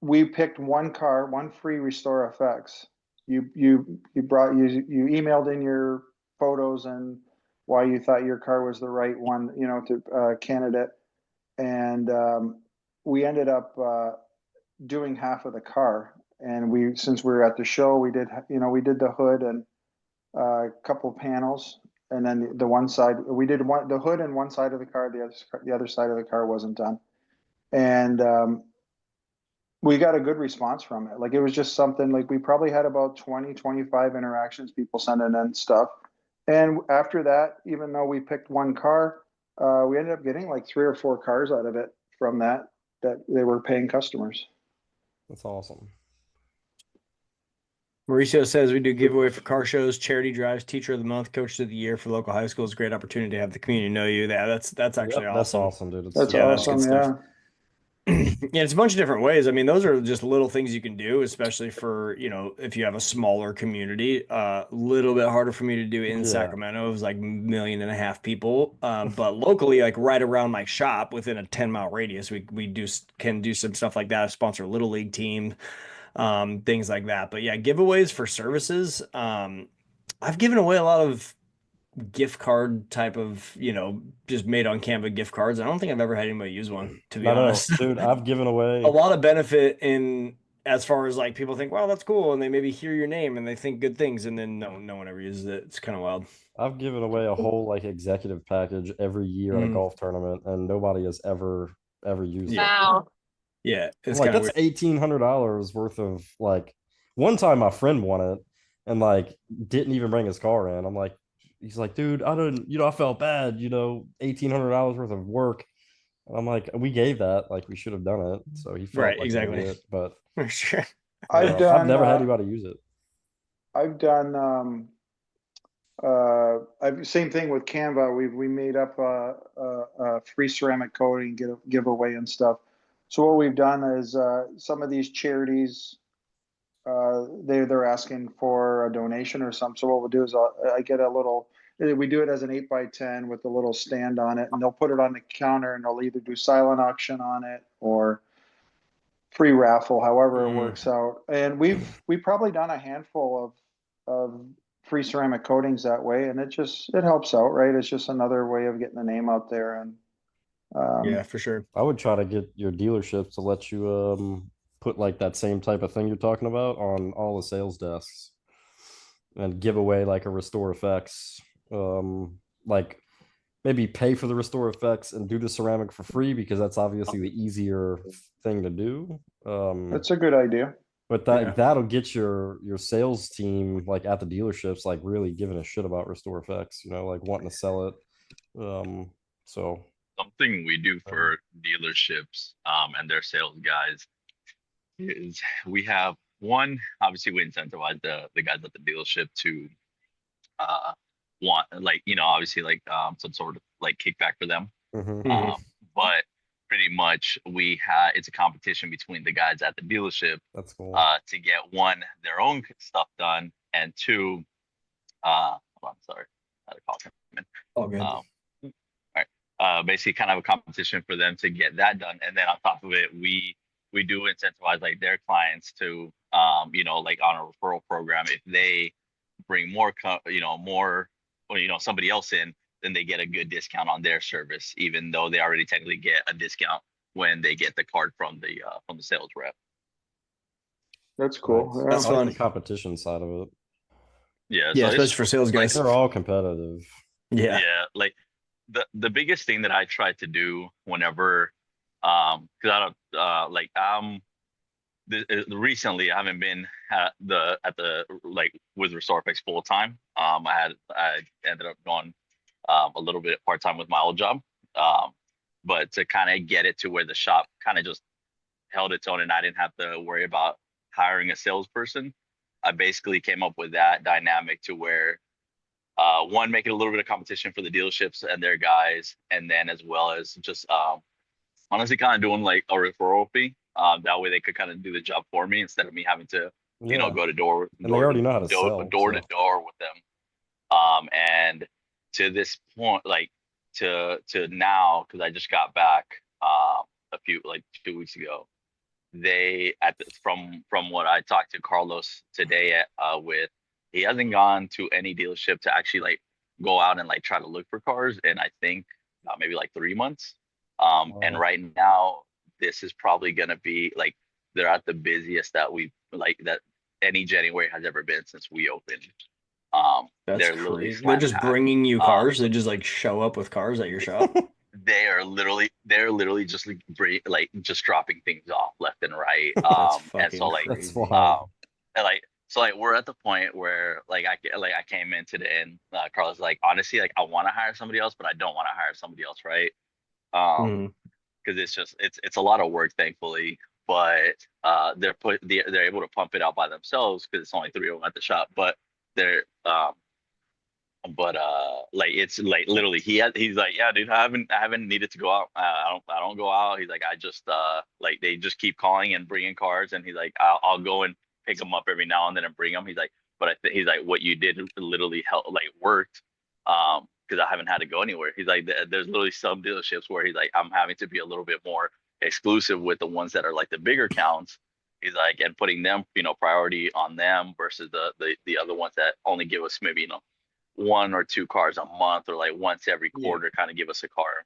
We picked one car, one free RestorFX. You emailed in your photos and why you thought your car was the right one, you know, to candidate. And we ended up doing half of the car. And since we were at the show, we did the hood and a couple of panels, and then the one side we did the hood and one side of the car. The other side of the car wasn't done, and we got a good response from it. Like it was just something like we probably had about 20, 25 interactions, people sending in stuff. And after that, even though we picked one car, we ended up getting like 3 or 4 cars out of it from that they were paying customers. That's awesome. Mauricio says we do giveaway for car shows, charity drives, teacher of the month, coach of the year for local high schools. Great opportunity to have the community know you. That's actually Yep, awesome. that's awesome, dude. That's Yeah, that's good awesome. stuff. Yeah. Yeah, it's a bunch of different ways. I mean, those are just little things you can do, especially for, you know, if you have a smaller community. Little bit harder for me to do in Yeah. Sacramento. It was like 1.5 million people. But locally, like right around my shop, within a 10-mile radius, we can do some stuff like that. I sponsor a little league team, things like that. But yeah, giveaways for services. I've given away a lot of gift card type of, you know, just made on Canva gift cards. I don't think I've ever had anybody use one, to be honest. Dude, I've given away a lot of benefit in as far as like people think, wow, that's cool, and they maybe hear your name and they think good things, and then no one ever uses it. It's kind of wild. I've given away a whole like executive package every year at a golf tournament, and nobody has ever used it. Wow. Yeah, it's like kind of that's weird. $1,800 worth of like. One time my friend won it and like didn't even bring his car in. I'm like, he's like, dude, I didn't, I felt bad, $1,800 worth of work. And I'm like, we gave that, like we should have done it. So he felt Right, like exactly. an idiot, but For sure. I've I've never had anybody use it. I've done same thing with Canva. We made up a free ceramic coating giveaway and stuff. So what we've done is some of these charities they're asking for a donation or something. So what we'll do is I get a little. We do it as an 8x10 with a little stand on it, and they'll put it on the counter, and they'll either do silent auction on it or free raffle, however it works out. And we've probably done a handful of free ceramic coatings that way, and it helps out, right? It's just another way of getting the name out there. And yeah, for sure. I would try to get your dealerships to let you put like that same type of thing you're talking about on all the sales desks and give away like a RestorFX, like maybe pay for the RestorFX and do the ceramic for free, because that's obviously the easier thing to do. That's a good idea. But that'll get your sales team like at the dealerships like really giving a shit about RestorFX, like wanting to sell it. So something we do for dealerships and their sales guys is we have one, obviously we incentivize the guys at the dealership to want, like, obviously like some sort of like kickback for them. But pretty much it's a competition between the guys at the dealership That's cool. to get one, their own stuff done, and two, hold on, sorry, I had a call come in. All good. All right. Basically kind of a competition for them to get that done. And then on top of it, we do incentivize like their clients to, like on a referral program, if they bring more, more, or, somebody else in, then they get a good discount on their service, even though they already technically get a discount when they get the card from the sales rep. That's cool. Nice. Yeah. That's I like fun. the competition side of it. Yeah. Yeah, So especially for sales guys. They're all competitive. Yeah. yeah, like the biggest thing that I try to do whenever, because I don't recently I haven't been at the like with RestorFX full time. I ended up going a little bit part time with my old job, but to kind of get it to where the shop kind of just held its own and I didn't have to worry about hiring a salesperson. I basically came up with that dynamic to where one, make it a little bit of competition for the dealerships and their guys, and then as well as just honestly kind of doing like a referral fee. That way they could kind of do the job for me instead of me having to, go to door And they already know how to sell, door to so. door with them. And to this point, like to now, because I just got back a few, like 2 weeks ago, they from what I talked to Carlos today with, he hasn't gone to any dealership to actually like go out and like try to look for cars in I think maybe like 3 months. And Wow. right now this is probably gonna be like they're at the busiest that any January has ever been since we opened. That's they're literally crazy. They're flat just packed. bringing you cars. They just like show up with cars at your shop. They're literally just like just dropping things off left and right. That's And fucking so like That's crazy. wild. and like we're at the point where like I came in today and Carlos like, honestly, like I want to hire somebody else, but I don't want to hire somebody else, right? Mhm. Because it's a lot of work, thankfully, but they're able to pump it out by themselves because it's only 3 of them at the shop, but they're like it's like literally he's like, yeah, dude, I haven't needed to go out. I don't go out. He's like, I just like they just keep calling and bringing cars, and he's like, I'll go and pick them up every now and then and bring them. He's like, but he's like, what you did literally helped, like worked, because I haven't had to go anywhere. He's like, there's literally some dealerships where he's like, I'm having to be a little bit more exclusive with the ones that are like the bigger counts. He's like, and putting them, priority on them versus the other ones that only give us maybe, 1 or 2 cars a month or like once every quarter, kind of give us a car.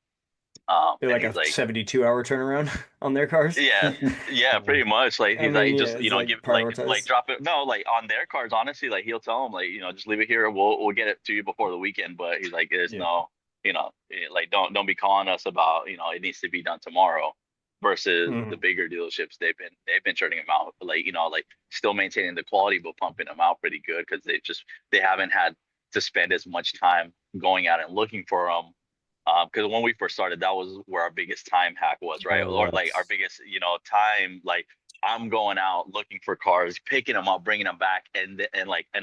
They're And like he's a like, 72-hour turnaround on their cars. yeah, pretty much. Like I he's mean, like, just it's like give prioritize. like drop it. No, like on their cars, honestly, like he'll tell them like, just leave it here. We'll get it to you before the weekend. But he's like, there's no, like don't be calling us about, it needs to be done tomorrow. Versus the bigger dealerships, they've been churning them out, like like still maintaining the quality but pumping them out pretty good because they haven't had to spend as much time going out and looking for them. Because when we first started, that was where our biggest time hack was, right? Oh, Or like yes. our biggest, time, like I'm going out looking for cars, picking them up, bringing them back, and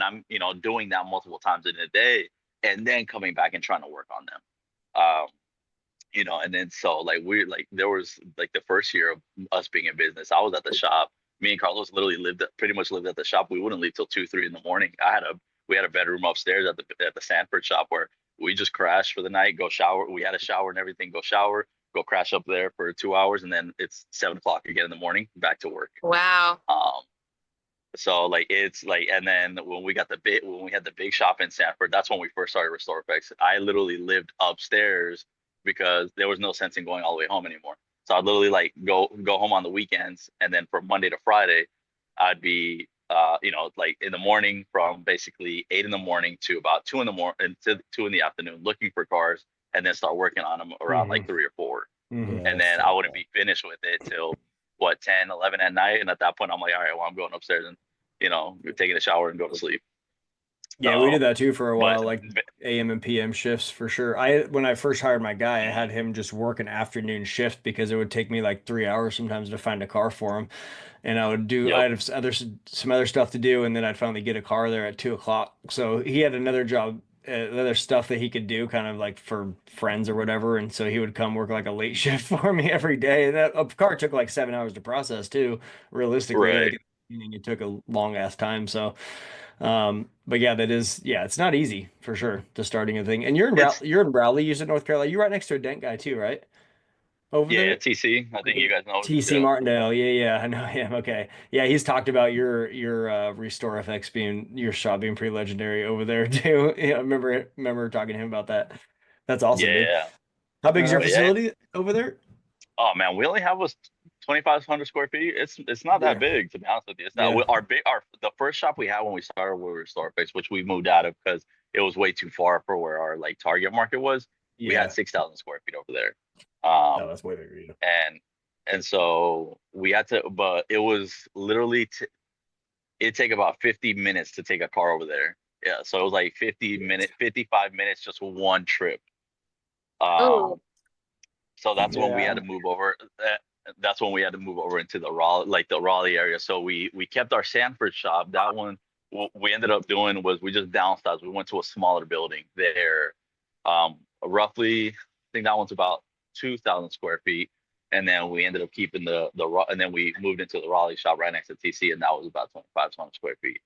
I'm, doing that multiple times in a day, and then coming back and trying to work on them. And then so like there was like the first year of us being in business, I was at the shop. Me and Carlos literally pretty much lived at the shop. We wouldn't leave till 2, 3 in the morning. We had a bedroom upstairs at the Sanford shop where we just crashed for the night, go shower. We had a shower and everything, go shower, go crash up there for 2 hours. And then it's 7 o'clock again in the morning, back to work. Wow. So like, it's like, and then when we had the big shop in Sanford, that's when we first started RestorFX. I literally lived upstairs because there was no sense in going all the way home anymore. So I'd literally like go home on the weekends. And then from Monday to Friday, I'd be, like in the morning from basically 8 in the morning to about 2 in the morning to 2 in the afternoon, looking for cars and then start working on them around like 3 or 4. And then I wouldn't be finished with it till 10, 11 at night. And at that point I'm like, all right, well, I'm going upstairs and, taking a shower and go to sleep. Yeah, we did that too for a while, but- like AM and PM shifts for sure. When I first hired my guy, I had him just work an afternoon shift because it would take me like 3 hours sometimes to find a car for him. And I had some other stuff to do, and then I'd finally get a car there at 2 o'clock. So he had another job there's stuff that he could do kind of like for friends or whatever. And so he would come work like a late shift for me every day. And that a car took like 7 hours to process too, realistically. Right. Like it took a long ass time. So, but yeah, yeah, it's not easy for sure to starting a thing. And It's you're in Raleigh, you said North Carolina. You're right next to a dent guy too, right? Over yeah, there? TC. I think you guys know. TC Yeah. Martindale. Yeah, yeah, I know him. Okay. Yeah, he's talked about your RestorFX being your shop being pretty legendary over there too. Yeah, I remember talking to him about that. That's awesome, dude. Yeah. How big is your But yeah. facility over there? Oh man, we only have was 2,500 square feet. It's not that Yeah. big, to be honest with you. It's not Yeah. our the first shop we had when we started with RestorFX, which we moved out of because it was way too far for where our like target market was. We Yeah. had 6,000 square feet over there. No, that's way bigger. Yeah. And so we had to, but it was literally it'd take about 50 minutes to take a car over there. Yeah, so it was like 55 minutes just one trip. Oh. Um, so that's when we had Yeah. to move over. That's when we had to move over into the Raleigh, like the Raleigh area. So we kept our Sanford shop. That one, what we ended up doing was we just downsized. We went to a smaller building there. Roughly, I think that one's about 2,000 square feet. And then we ended up keeping and then we moved into the Raleigh shop right next to TC, and that was about 2,500 square feet.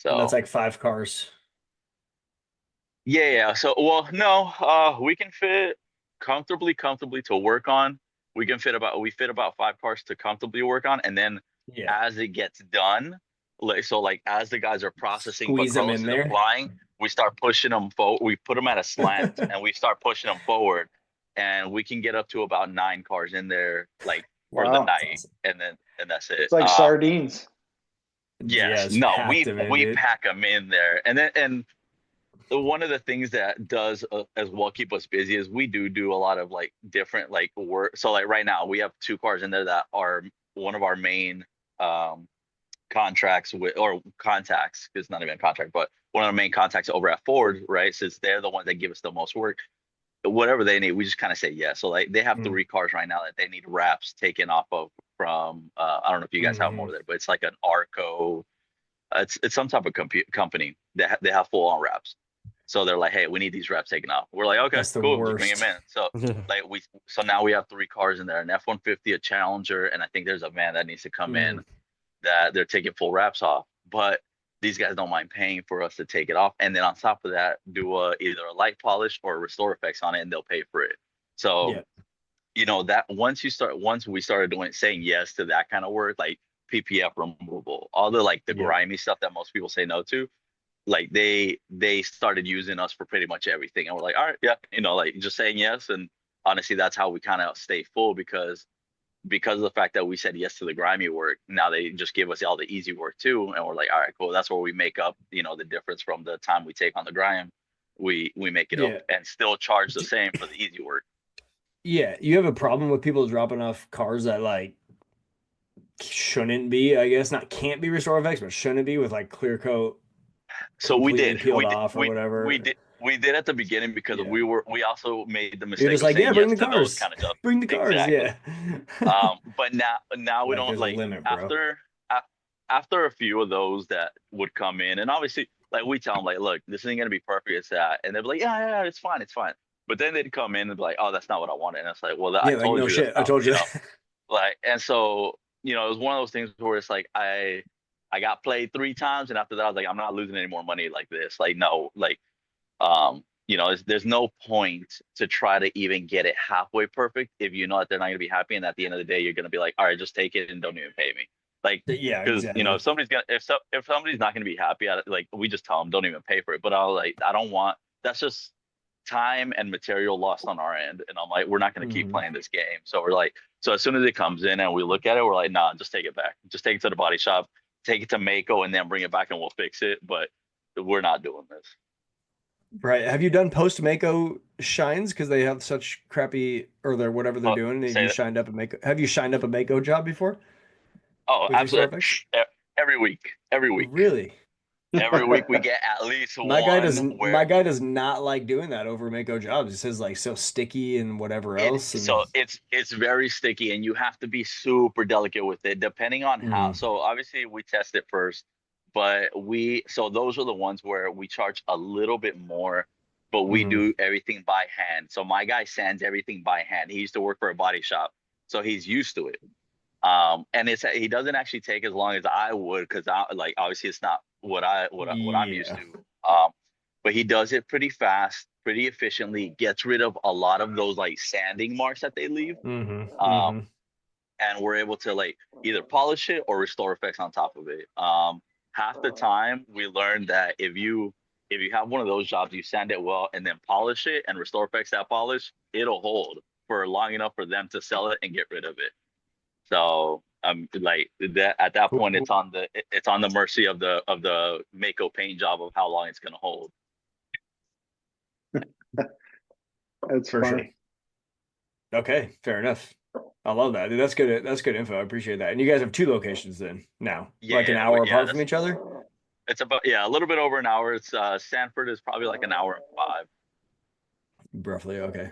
And that's So like 5 cars. yeah. So well, no, we can fit comfortably to work on. We fit about 5 cars to comfortably work on, and then Yeah. as it gets done, like as the guys are processing, but Squeeze them Carlos in is there. applying, we start pushing them forward. We put them at a slant, and we start pushing them forward, and we can get up to about 9 cars in there, like for the Wow. night, Awesome. and that's it. It's like sardines. Yes, it's no, packed them in, we dude. pack them in there, and one of the things that does as well keep us busy is we do a lot of like different like work. So like right now we have 2 cars in there that are one of our main contracts with or contacts. It's not even a contract, but one of our main contacts over at Ford, right? Since they're the ones that give us the most work, whatever they need, we just kind of say yes. So like they have Mm. 3 cars right now that they need wraps taken off of from I don't know if you guys have them over there, but it's like an Arco. It's some type of company that they have full on wraps. So they're like, hey, we need these wraps taken off. We're like, okay, That's the cool, just bring worst. them in. So like so now we have 3 cars in there, an F-150, a Challenger, and I think there's a van that needs to come in that they're taking full wraps off. But these guys don't mind paying for us to take it off, and then on top of that, do either a light polish or a RestorFX on it, and they'll pay for it. So Yeah. you know that once we started saying yes to that kind of work, like PPF removal, all the like the Yeah. grimy stuff that most people say no to, like they started using us for pretty much everything, and we're like, all right, yeah, like just saying yes. And honestly, that's how we kind of stay full because of the fact that we said yes to the grimy work. Now they just give us all the easy work too, and we're like, all right, cool. That's where we make up, the difference from the time we take on the grime. We make it up Yeah. and still charge the same for the easy work. Yeah. You have a problem with people dropping off cars that like shouldn't be, I guess, not can't be RestorFX, but shouldn't be with like clear coat So we completely did, peeled off or whatever. we did at the beginning because Yeah. we also made the You're mistake just of like, saying yeah, bring yes the to those cars. kind of stuff. Bring the cars, Exactly. yeah. But now we Like, don't there's a like limit, bro. after a few of those that would come in, and obviously like we tell them like, look, this isn't gonna be perfect, it's that, and they'd be like, yeah, it's fine. But then they'd come in and be like, oh, that's not what I wanted, and it's like, well, I Yeah, like told no you shit. that's I not, told you. like, and so it was one of those things where it's like I got played 3 times, and after that I was like, I'm not losing any more money like this. Like no, like there's no point to try to even get it halfway perfect if you know that they're not gonna be happy, and at the end of the day you're gonna be like, all right, just take it and don't even pay me. Like, Yeah, because exactly. if somebody's not gonna be happy at it, like we just tell them don't even pay for it. But I was like, I don't want, that's just time and material lost on our end, and I'm like, we're not gonna keep playing this game. So we're like, so as soon as it comes in and we look at it, we're like, nah, just take it back, just take it to the body shop, take it to Mako, and then bring it back and we'll fix it. But we're not doing this. Right. Have you done post Mako shines because they have such crappy or they're whatever they're doing? Have Say you that. shined up a Mako? Have you shined up a Mako job before Oh, with absolutely. RestorFX? Every week. Really? Every week we get at least My one guy does not like doing that over Mako jobs. He says like so sticky and whatever else. And so it's very sticky, and you have to be super delicate with it depending on how. So obviously we test it first, but so those are the ones where we charge a little bit more but we Mhm. do everything by hand. So my guy sands everything by hand. He used to work for a body shop, so he's used to it. And he doesn't actually take as long as I would because I like obviously it's not what I'm used Yeah. to. But he does it pretty fast, pretty efficiently, gets rid of a lot of those like sanding marks that they leave. Mm-hmm. And we're able to like either polish it or restore effects on top of it. Half the time we learned that if you have one of those jobs, you sand it well and then polish it and restore effects that polish, it'll hold for long enough for them to sell it and get rid of it. So like that at that point Cool. it's on the mercy of the Mako paint job of how long it's gonna hold. That's For fun. sure. Okay, fair enough. I love that. Dude, that's good. That's good info. I appreciate that. And you guys have 2 locations then now, like an hour apart from each other? It's about a little bit over an hour. It's Sanford is probably like an hour and 5. Roughly, okay.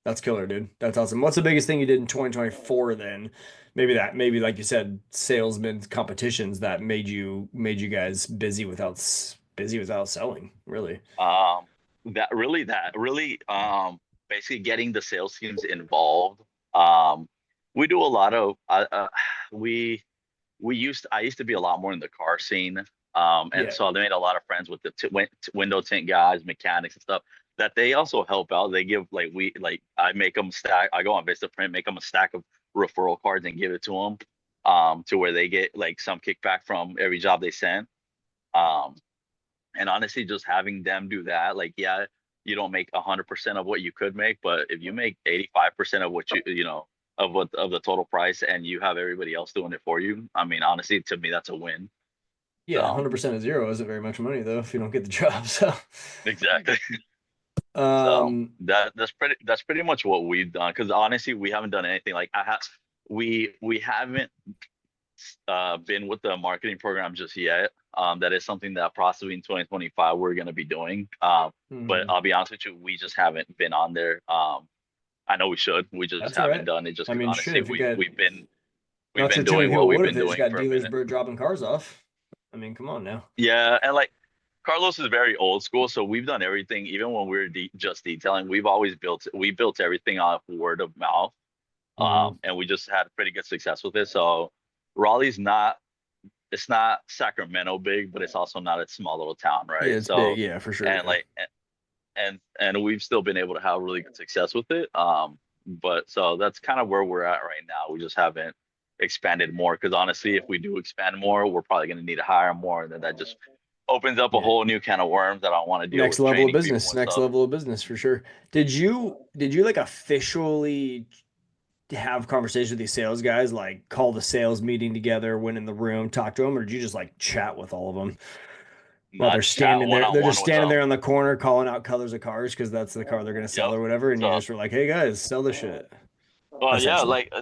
That's killer, dude. That's awesome. What's the biggest thing you did in 2024 then? Maybe like you said, salesmen competitions that made you guys busy without selling, really. Basically getting the sales teams involved. Um, we do a lot of I used to be a lot more in the car scene. And Yeah. so they made a lot of friends with the window tint guys, mechanics and stuff that they also help out. They give I make them stack. I go on Vistaprint, make them a stack of referral cards and give it to them, to where they get like some kickback from every job they send. Um, and honestly, just having them do that, like, yeah, you don't make 100% of what you could make, but if you make 85% of what of the total price and you have everybody else doing it for you, I mean, honestly, to me, that's a win. Yeah, 100% of zero isn't very much money though if you don't get the job. So Exactly. um That's pretty much what we've done. Because honestly, we haven't done anything like we haven't been with the marketing program just yet. That is something that possibly in 2025 we're going to be doing. But I'll be honest with you, we just haven't been on there. I know we should. We just that's all haven't right. done it just I because mean, shit, honestly, if you got we've not been that too many doing people what we've would been if they just doing got for a dealers minute. dropping cars off. I mean, come on now. Yeah, and like Carlos is very old school, so we've done everything. Even when we were just detailing, we built everything off word of mouth. And we just had pretty good success with it. So Raleigh's not it's not Sacramento big, but it's also not a small little town, Yeah, right? it's big. So Yeah, for sure. and like and we've still been able to have really good success with it. But so that's kind of where we're at right now. We just haven't expanded more because honestly, if we do expand more, we're probably going to need to hire more, and then that just opens up a Yeah. whole new can of worms that I want to deal Next with level of training people business. and Next stuff. level of business for sure. Did you like officially have conversations with these sales guys, like call the sales meeting together, went in the room, talk to them, or did you just like chat with all of them while they're Not chat standing one there? on They're just one with standing them. there on the corner calling out colors of cars because that's the car they're gonna sell Yep. or whatever, and you So just were like, "Hey guys, sell this shit." well, yeah, Essentially. like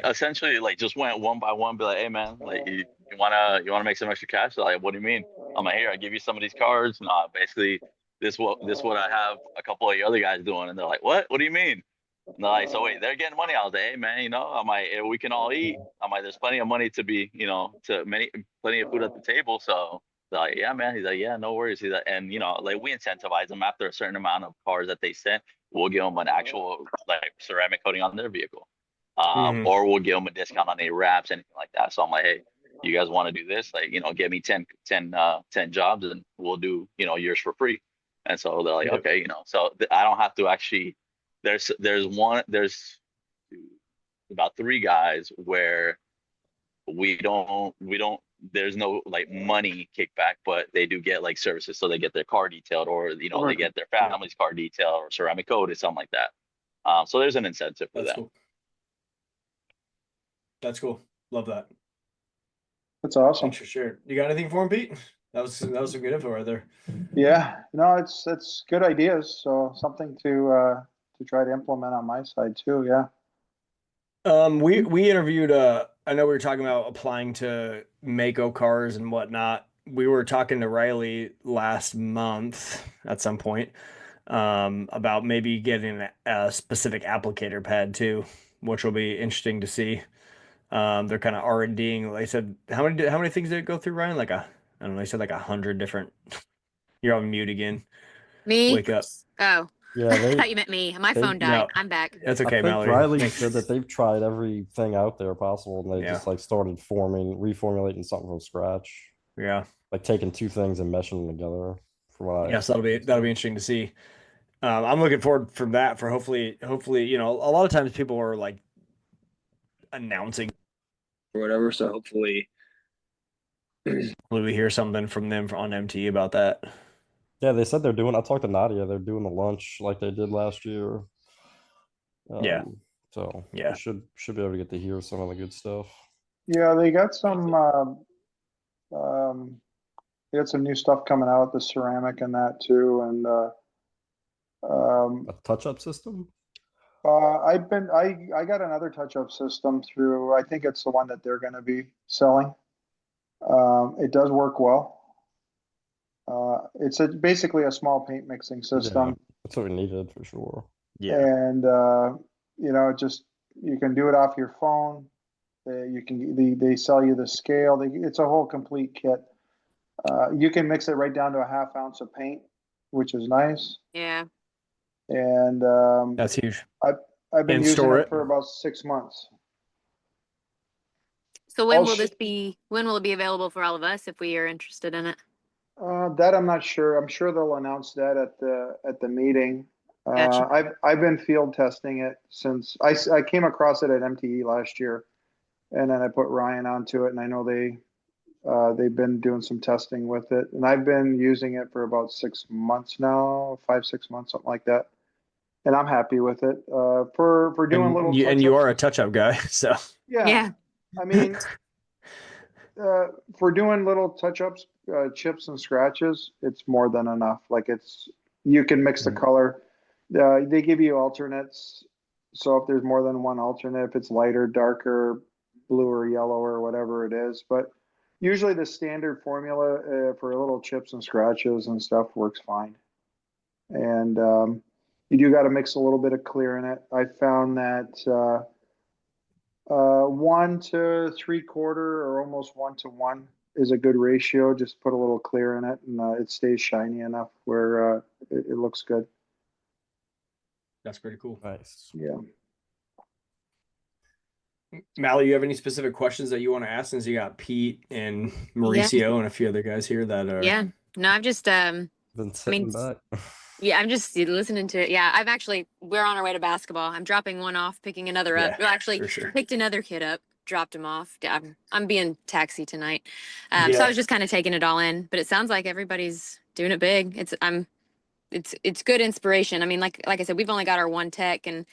Yeah. essentially like just went one by one, be like, hey man, like you wanna make some extra cash? They're like, what do you mean? I'm like, here, I give you some of these cards. Nah, basically this what I have a couple of your other guys doing, and they're like, what? What do you mean? And they're like, so wait, they're getting money. I was like, hey man, I'm like, hey, we can all eat. I'm like, there's plenty of money to be, plenty of food at the table. So they're like, yeah, man. He's like, yeah, no worries. He's like, and like we incentivize them after a certain amount of cars that they send, we'll give them an actual like ceramic coating on their vehicle. Mhm. Or we'll give them a discount on any wraps, anything like that. So I'm like, hey, you guys want to do this? Like, give me 10 jobs and we'll do, yours for free. And so they're like, Yep. okay, so I don't have to actually, there's about 3 guys where we don't there's no like money kickback, but they do get like services. So they get their car detailed or, they get their Yeah. family's car detailed or ceramic coated, something like that. So there's an incentive for That's them. cool. That's cool. Love that. That's awesome. Thanks for sharing. You got anything for him, Pete? That was some good info right there. Yeah, no, it's good ideas. So something to try to implement on my side too. Yeah. We interviewed I know we were talking about applying to Mako cars and whatnot. We were talking to Riley last month at some point about maybe getting a specific applicator pad too, which will be interesting to see. They're kind of R&Ding. They said how many things did it go through, Ryan? I don't know, they said like 100 different. You're on mute again. Me? wake up. Oh, Yeah, I thought you meant me. My they- phone died. No, I'm back. that's I okay, think Mallory. Riley Thanks. said that they've tried everything out there possible, and they Yeah. just like started reformulating something from scratch, Yeah. like taking two things and meshing them together. From what I Yes, that'll be interesting to see. I'm looking forward from that for hopefully, you know, a lot of times people are like announcing or whatever. So hopefully, we hear something from them on MTE about that. Yeah, they said they're doing. I talked to Nadia. They're doing the lunch like they did last year. Yeah. So Yeah. we should be able to get to hear some of the good stuff. Yeah, they got some they got some new stuff coming out, the ceramic and that too. And A touch-up system. I got another touch-up system through, I think it's the one that they're going to be selling. It does work well. It's basically a small paint mixing system. Yeah, that's what we needed for sure. Yeah. And you know, just you can do it off your phone. You can they sell you the scale. It's a whole complete kit. You can mix it right down to a half ounce of paint, which is nice. Yeah. And That's huge. I've been And using store it it. for about 6 months. So when I'll will sh- this be? When will it be available for all of us if we are interested in it? That I'm not sure. I'm sure they'll announce that at the meeting. Gotcha. I've been field testing it since I came across it at MTE last year, and then I put Ryan onto it, and I know they've been doing some testing with it, and I've been using it for about 6 months now, 5, 6 months, something like that, and I'm happy with it. For doing little And you touch-ups. are a touch-up guy, so Yeah. I mean, for doing little touch-ups, chips and scratches, it's more than enough. Like you can mix the color. They give you alternates. So if there's more than one alternate, if it's lighter, darker, blue or yellow or whatever it is, but usually the standard formula for little chips and scratches and stuff works fine. And you do got to mix a little bit of clear in it. I found that 1 to 3/4 or almost 1 to 1 is a good ratio. Just put a little clear in it, and it stays shiny enough where it looks good. that's pretty cool. Nice. Yeah. Mally, you have any specific questions that you want to ask since you got Pete and Mauricio and a few other guys here that are Yeah. No, I've just Been sitting back. yeah, I'm just listening to it. Yeah, we're on our way to basketball. I'm dropping one off, picking another up. Yeah, Well, actually, for sure. picked another kid up, dropped him off. I'm being taxi tonight. So I was just kind of taking it all in, but it sounds like everybody's doing it big. It's good inspiration. I mean, like I said, we've only got our one tech, and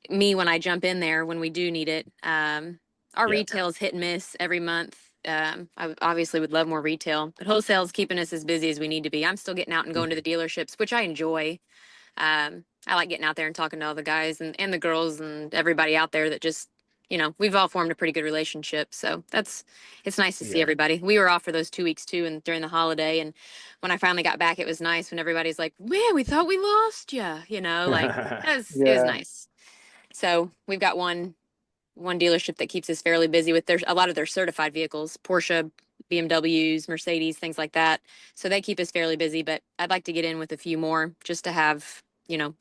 me when I jump in there when we do need it. Our retail is hit and miss every month. I obviously would love more retail, but wholesale is keeping us as busy as we need to be. I'm still getting out and going to the dealerships, which I enjoy. I like getting out there and talking to all the guys and the girls and everybody out there that just, we've all formed a pretty good relationship. So it's nice to see everybody. We were off for those 2 weeks too, and during the holiday. And when I finally got back, it was nice when everybody's like, man, we thought we lost you, like it was nice. So we've got one dealership that keeps us fairly busy with a lot of their certified vehicles, Porsche, BMWs, Mercedes, things like that. So they keep us fairly busy, but I'd like to get in with a few more just to have,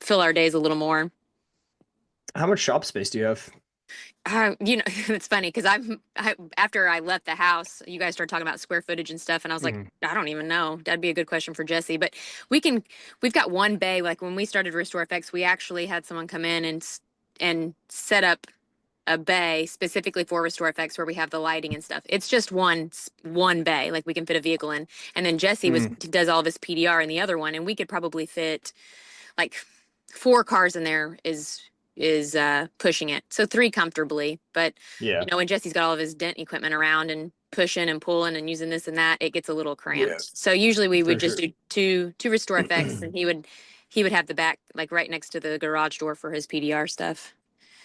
fill our days a little more. How much shop space do you have? It's funny because after I left the house, you guys started talking about square footage and stuff, and I was like, I don't even know. That'd be a good question for Jesse. But we've got one bay. Like when we started RestorFX, we actually had someone come in and set up a bay specifically for RestorFX where we have the lighting and stuff. It's just one bay, like we can fit a vehicle in. And then Jesse does all of his PDR in the other one, and we could probably fit like 4 cars in there is pushing it. So 3 comfortably. But when Jesse's got all of his dent equipment around and pushing and pulling and using this and that, it gets a little cramped. So usually we would just do two RestorFX and he would have the back like right next to the garage door for his PDR stuff.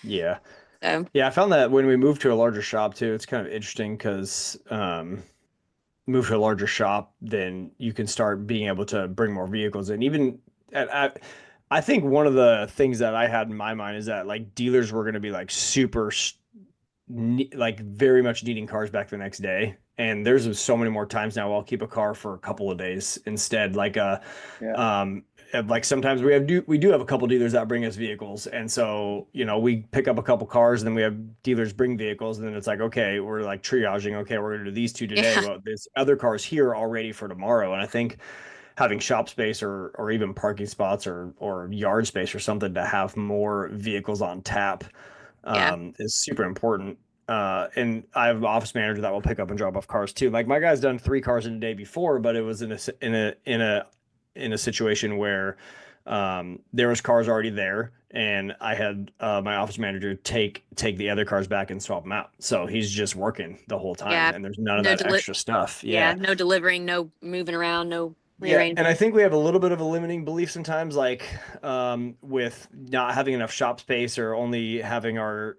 Yeah. So. Yeah, I found that when we moved to a larger shop too, it's kind of interesting because move to a larger shop, then you can start being able to bring more vehicles in. Even I think one of the things that I had in my mind is that like dealers were going to be like super like very much needing cars back the next day. And there's so many more times now I'll keep a car for a couple of days instead. Yeah. Like sometimes we do have a couple dealers that bring us vehicles, and so we pick up a couple cars, and then we have dealers bring vehicles, and then it's like, okay, we're like triaging. Okay, we're gonna do these two today. Yeah. Well, there's other cars here all ready for tomorrow, and I think having shop space or even parking spots or yard space or something to have more vehicles on tap Yeah. is super important. And I have an office manager that will pick up and drop off cars too. Like my guy's done 3 cars in a day before, but it was in a situation where there was cars already there, and I had my office manager take the other cars back and swap them out. So he's just working the whole time, Yeah. and there's none of No that extra stuff. Yeah. Yeah. No delivering, no moving around, no Yeah, and I rearranging. think we have a little bit of a limiting belief sometimes, like with not having enough shop space or only having our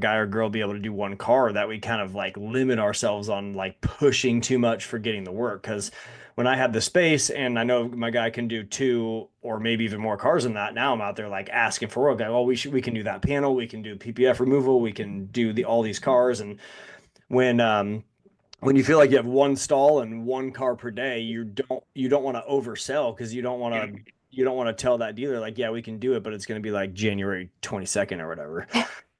guy or girl be able to do 1 car, that we kind of like limit ourselves on like pushing too much for getting the work. Because when I have the space and I know my guy can do 2 or maybe even more cars than that, now I'm out there like asking for work. Like, well, we can do that panel, we can do PPF removal, we can do all these cars, and when when you feel like you have 1 stall and 1 car per day, you don't want to oversell, because you don't want to tell that dealer like, yeah, we can do it, but it's going to be like January 22nd or whatever.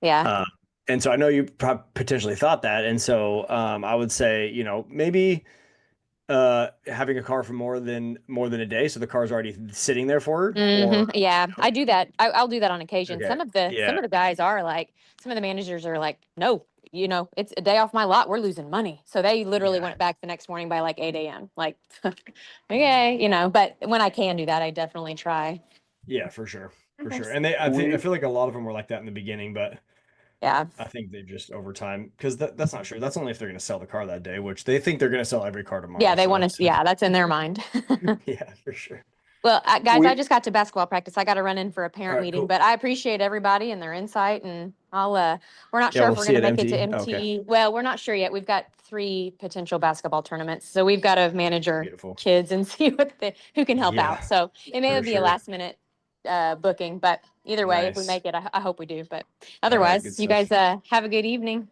Yeah. Uh, and so I know you potentially thought that, and so I would say maybe having a car for more than a day, so the car's already sitting there for her, or Yeah, I do that. I'll do that on occasion. okay, Some yeah, of the guys are like, some of the managers are like, no, it's a day off my lot. We're losing money. So they literally yeah, went back the next morning by like 8 a.m. Like, okay, but when I can do that, I definitely try. yeah, for sure, for Okay. sure. And I We feel like a lot of them were like that in the beginning, but Yeah. I think they just over time, because that's not true. That's only if they're going to sell the car that day, which they think they're going to sell every car tomorrow. Yeah, they So want to, yeah, that's in their mind. yeah, for sure. Well, guys, I we just got to basketball practice. I got to run in for a All parent right, meeting, cool. but I appreciate everybody and their insight. And we're not Yeah, sure we'll if we're see going to you at make it to MTE. Oh, okay, MTE. Well, we're not sure yet. We've got 3 potential basketball tournaments. So we've got to manage our beautiful. kids and see who can help Yeah, out. So it may for be a sure. last minute booking, but either way, if we Nice. make it, I hope we do. But All right, good otherwise, you stuff. guys have a good evening.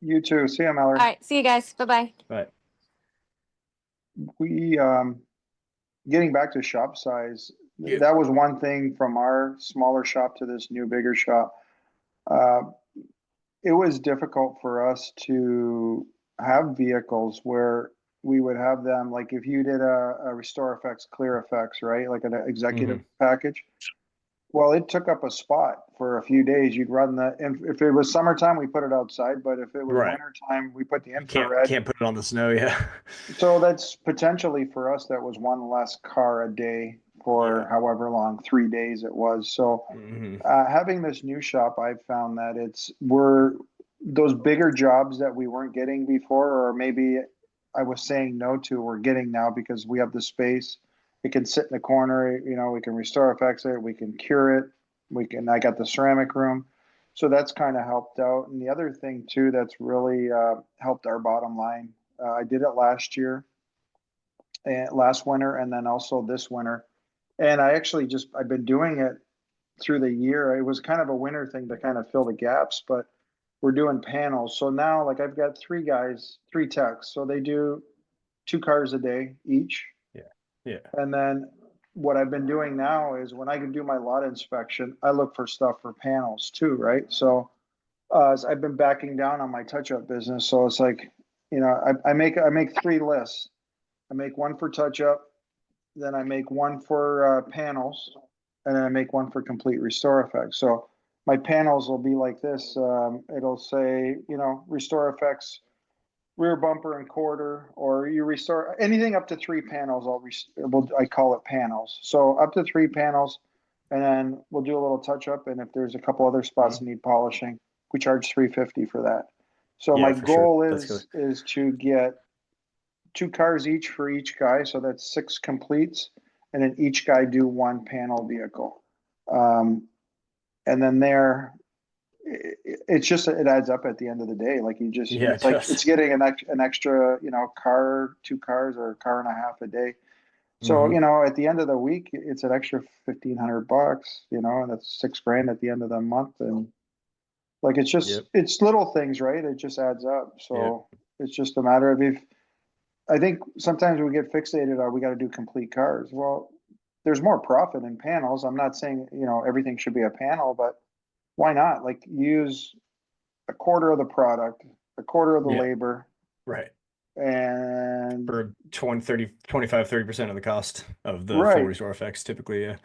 You too. See you, All Mallory. right. See you guys. Bye-bye. Bye. We getting back to shop size, Yeah. that was one thing from our smaller shop to this new bigger shop. Uh, it was difficult for us to have vehicles where we would have them, like if you did a RestorFX ClearFX, right? Like an executive package. Well, it took up a spot for a few days. You'd run if it was summertime, we put it outside, but if it was Right. wintertime, we put the Can't infrared. put it on the snow. Yeah. So that's potentially for us, that was 1 less car a day for Yeah. however long, 3 days it was. So Mhm. having this new shop, I've found that those bigger jobs that we weren't getting before, or maybe I was saying no to, we're getting now because we have the space. It can sit in the corner, we can restore FX it, we can cure it, I got the ceramic room. So that's kind of helped out. And the other thing too, that's really helped our bottom line. I did it last year and last winter, and then also this winter. And I've been doing it through the year. It was kind of a winter thing to kind of fill the gaps, but we're doing panels. So now, like, I've got 3 techs. So they do 2 cars a day each. Yeah. Yeah. And then what I've been doing now is when I can do my lot inspection, I look for stuff for panels too, right? So I've been backing down on my touch-up business. So it's like, I make 3 lists. I make one for touch-up, then I make one for panels, and then I make one for complete restore effects. So my panels will be like this. It'll say, restore effects, rear bumper and quarter, or you restore anything up to 3 panels. I call it panels. So up to 3 panels, and then we'll do a little touch up. And if there's a couple other spots that need polishing, we charge $350 for that. So Yeah, my for sure. goal That's good. is to get 2 cars each for each guy. So that's 6 completes, and then each guy do 1 panel vehicle. And then it adds up at the end of the day. Like Yeah, it's it like, does. it's getting an extra, car, 2 cars, or a car and a half a day. So, Mhm. at the end of the week, it's an extra $1,500, and that's $6,000 at the end of the month. And Like it's just Yep. it's little things, right? It just adds up. So Yep. it's just a matter of if I think sometimes we get fixated on we got to do complete cars. Well, there's more profit in panels. I'm not saying, you know, everything should be a panel, but why not? Like use a quarter of the product, a quarter of the Yeah. labor, Right. and For 20, 30, 25, 30% of the cost of the full right. RestorFX typically, yeah.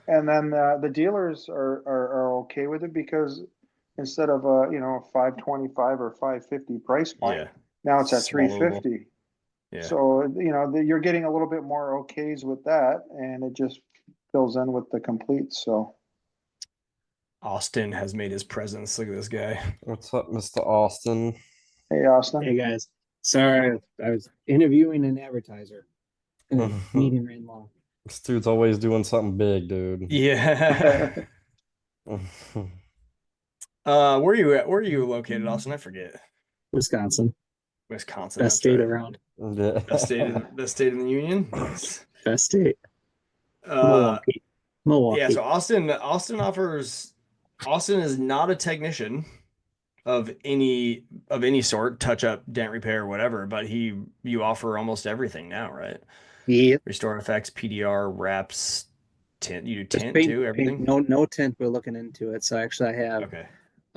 And then the dealers are okay with it because instead of you know, 525 or 550 price point, Yeah. now it's at Swallowable. 350. Yeah. So, you know, you're getting a little bit more okays with that, and it just fills in with the complete. So, Austin has made his presence. Look at this guy. What's up, Mr. Austin? hey, Austin. Hey guys, sorry, I was interviewing an advertiser and the meeting ran long. This dude's always doing something big, dude. Yeah. Where are you located, Austin? I forget. Wisconsin, Wisconsin, best that's state right. around. Yeah. Best state in the union. Nice. Best state. Uh, Milwaukee. yeah, so Austin is not a technician of any sort, touch up, dent repair, whatever, but you offer almost everything now, right? Yep. RestorFX, PDR, wraps, tint. You do Just tint too, everything? no tint. We're looking into it. So actually, Okay.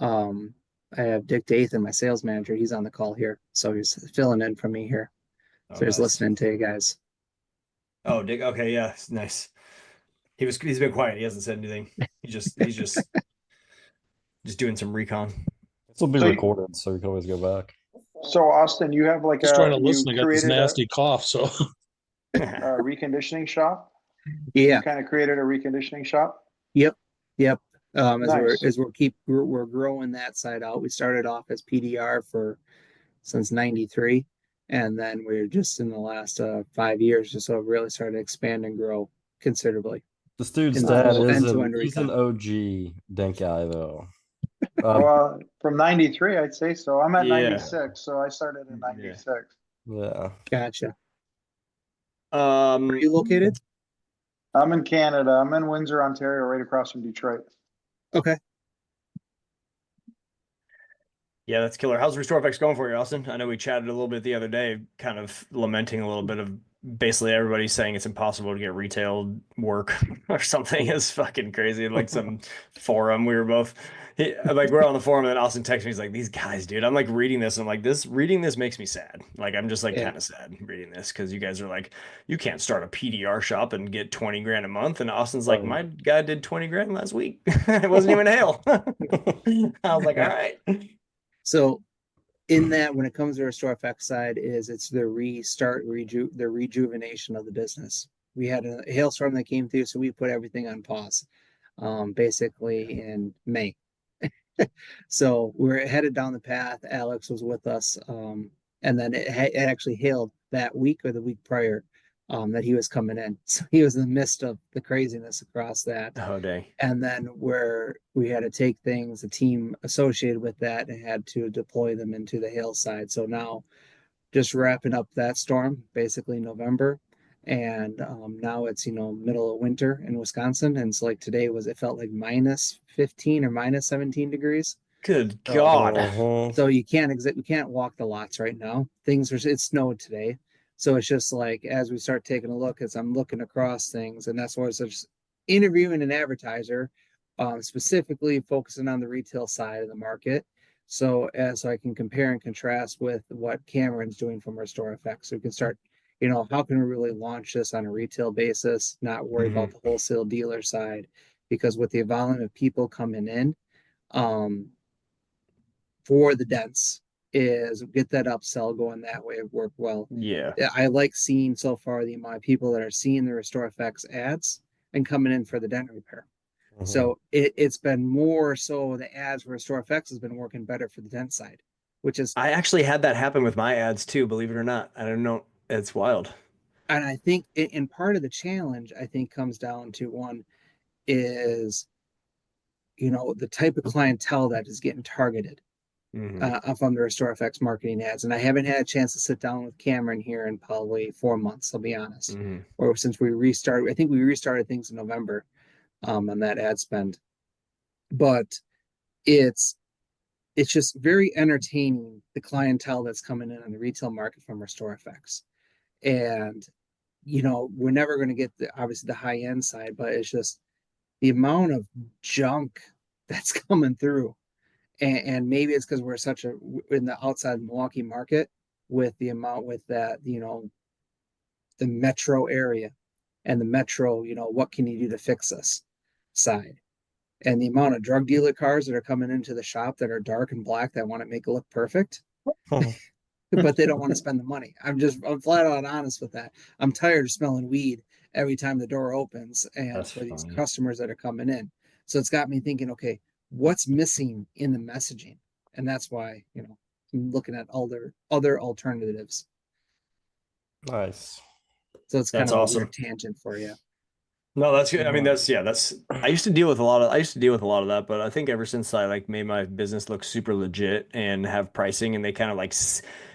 I have Dick Dathan, my sales manager. He's on the call here, so he's filling in for me here. Oh, So he's nice. listening to you guys. Oh, Dick. Okay, yeah, nice. He's been quiet. He hasn't said anything. He's just doing some recon. This will be So you- recorded, so we can always go back. So, Austin, you have like Just trying to you listen. I got this created nasty cough, so a reconditioning shop. Yeah. You kind of created a reconditioning shop. Yep. Nice. As we're growing that side out. We started off as PDR since '93, and then we're just in the last 5 years or so really started to expand and grow considerably. This dude's In the dad whole he's end-to-end an recon. OG dent guy though. Well, from '93, I'd say so. I'm at Yeah. '96, so I started in '96. Yeah. Gotcha. Where are you located? I'm in Canada. I'm in Windsor, Ontario, right across from Detroit. Okay. Yeah, that's killer. How's RestorFX going for you, Austin? I know we chatted a little bit the other day, kind of lamenting a little bit of basically everybody saying it's impossible to get retail work or something. It's fucking crazy. Like some forum, we were both we're on the forum, and then Austin texts me. He's like, "These guys, dude." I'm like reading this. And I'm like, reading this makes me sad. Like I'm just like Yeah. kind of sad reading this because you guys are like, you can't start a PDR shop and get 20 grand a month. And Austin's like, my guy did 20 grand last week. It wasn't even hail. I was like, all right. So in that, when it comes to our RestorFX side, it's the rejuvenation of the business. We had a hailstorm that came through, so we put everything on pause, basically in May. So we're headed down the path. Alex was with us, and then it actually hailed that week or the week prior that he was coming in. So he was in the midst of the craziness across that. Oh, dang. And then where we had to take things, the team associated with that, and had to deploy them into the hail side. So now just wrapping up that storm, basically November. And now it's, middle of winter in Wisconsin. And so like today it felt like minus 15 or minus 17 degrees. Good God. So you can't walk the lots right now. It snowed today. So it's just like, as we start taking a look, as I'm looking across things, and that's why it's just interviewing an advertiser, specifically focusing on the retail side of the market. So I can compare and contrast with what Cameron's doing from RestorFX. So we can start, how can we really launch this on a retail basis, not worry about the wholesale dealer side, because with the volume of people coming in, for the dents is get that upsell going that way. It worked well. Yeah. I like seeing so far the amount of people that are seeing the RestorFX ads and coming in for the dent repair. So it's been more so the ads for RestorFX has been working better for the dent side, which is. I actually had that happen with my ads too, believe it or not. I don't know. It's wild. And I think in part of the challenge, I think comes down to one is, the type of clientele that is getting targeted. From the RestorFX marketing ads. And I haven't had a chance to sit down with Cameron here in probably 4 months, I'll be honest. Or since we restarted, I think we restarted things in November on that ad spend. But it's it's just very entertaining, the clientele that's coming in on the retail market from RestorFX. And, you know, we're never going to get obviously the high end side, but it's just the amount of junk that's coming through. And maybe it's because we're such in the outside Milwaukee market with the amount with that, you know, the metro area and the metro, you know, what can you do to fix this side? And the amount of drug dealer cars that are coming into the shop that are dark and black that want to make it look perfect, but they don't want to spend the money. I'm flat out honest with that. I'm tired of smelling weed every time the door opens and for these customers that are coming in. So it's got me thinking, okay, what's missing in the messaging? And that's why, you know, I'm looking at other alternatives. Nice. So it's kind of a weird tangent for you. No, that's good. I mean, I used to deal with a lot of that, but I think ever since I like made my business look super legit and have pricing, and they kind of like,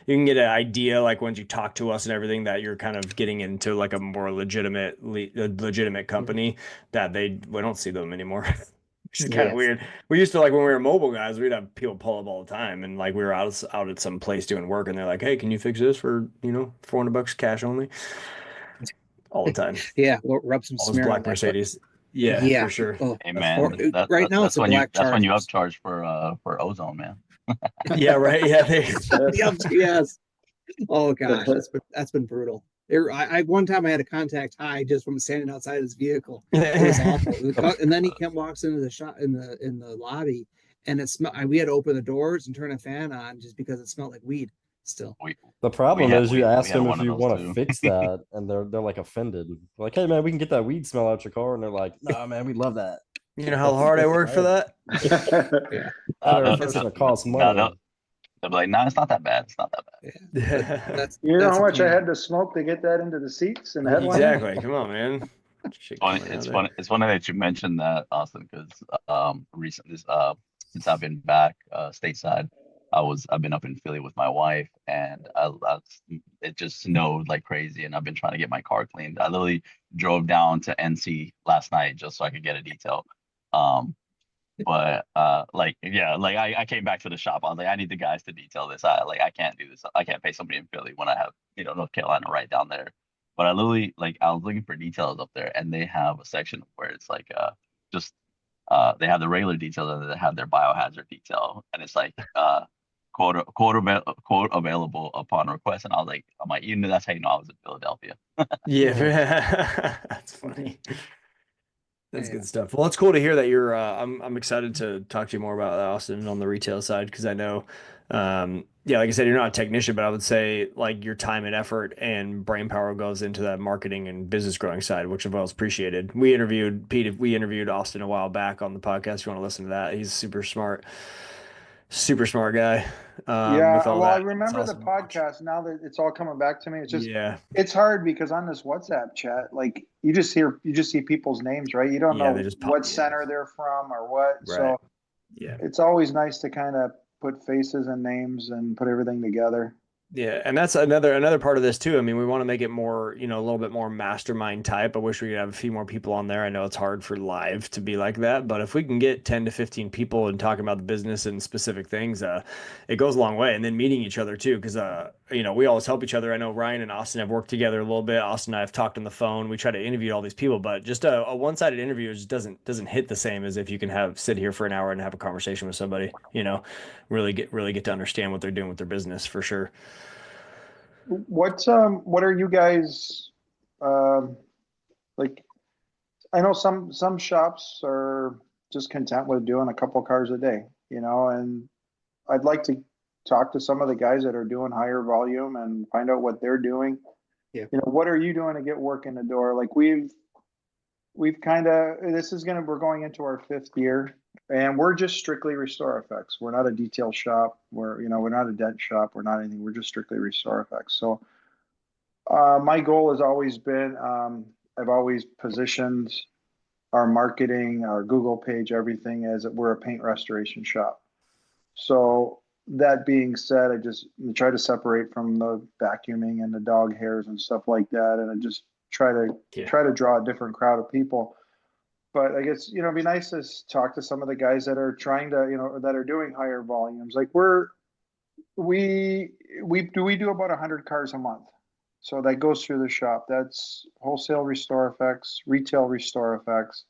you can get an idea like once you talk to us and everything that you're kind of getting into like a more legitimate company that we don't see them anymore. Which is kind of weird. We used to, like, when we were mobile guys, we'd have people pull up all the time, and like we were out at some place doing work, and they're like, "Hey, can you fix this for, you know, $400 cash only?" All the time. Yeah, we'll rub some smear black on that, Mercedes. Yeah, for sure. Oh, Hey man, right now it's a black that's when you upcharge for ozone, man. Yeah, right. Yeah, yes. Oh gosh, that's been brutal. One time I had a contact high just from standing outside his vehicle. It was awful. And then he walks into the shop in the lobby, and it smelled. We had to open the doors and turn a fan on just because it smelled like weed. Still, the problem is you ask them if you want to fix that, and they're like offended. Like, hey man, we can get that weed smell out your car, and they're like, nah man, we love that. You know how hard I worked for that? Yeah. It costs money. They'll be like, no, it's not that bad. It's not that bad. Yeah. You know how much I had to smoke to get that into the seats and the headline? Exactly. Come on, man. It's funny that you mentioned that, Austin, because recently, since I've been back stateside, I've been up in Philly with my wife, and it just snowed like crazy, and I've been trying to get my car cleaned. I literally drove down to NC last night just so I could get a detail. But like, yeah, like I came back to the shop. I was like, I need the guys to detail this. I can't do this. I can't pay somebody in Philly when I have, you know, North Carolina right down there. But I literally, like, I was looking for details up there, and they have a section where it's like just they have the regular details, and they have their biohazard detail, and it's like quote available upon request. And I'm like, you know, that's how you know I was in Philadelphia. Yeah, that's funny. That's good stuff. Well, it's cool to hear that you're. I'm excited to talk to you more about Austin on the retail side, because I know, yeah, like I said, you're not a technician, but I would say like your time and effort and brain power goes into that marketing and business growing side, which I've always appreciated. We interviewed Austin a while back on the podcast. If you want to listen to that, he's super smart guy. Yeah, with all well, that. I remember the podcast now that it's all coming back to me. It's just, yeah, it's hard because on this WhatsApp chat, like you just see people's names, right? You don't know what center they're from or what. Right. So yeah, it's always nice to kind of put faces and names and put everything together. Yeah, and that's another part of this too. I mean, we want to make it more, you know, a little bit more mastermind type. I wish we could have a few more people on there. I know it's hard for live to be like that, but if we can get 10 to 15 people and talking about the business and specific things, it goes a long way. And then meeting each other too, because you know, we always help each other. I know Ryan and Austin have worked together a little bit. Austin and I have talked on the phone. We try to interview all these people, but just a one-sided interview just doesn't hit the same as if you can sit here for an hour and have a conversation with somebody, you know, really get to understand what they're doing with their business for sure. What are you guys like? I know some shops are just content with doing a couple cars a day, you know, and I'd like to talk to some of the guys that are doing higher volume and find out what they're doing. Yeah. You know, what are you doing to get work in the door? Like we're going into our 5th year, and we're just strictly RestorFX. We're not a detail shop. We're not a dent shop. We're not anything. We're just strictly RestorFX. So my goal has always been, I've always positioned our marketing, our Google page, everything as we're a paint restoration shop. So that being said, I just try to separate from the vacuuming and the dog hairs and stuff like that, and I just try to draw a different crowd of people. but I guess, it'd be nice to talk to some of the guys that are trying to, that are doing higher volumes. Like we do about 100 cars a month. So that goes through the shop. That's wholesale RestorFX, retail RestorFX,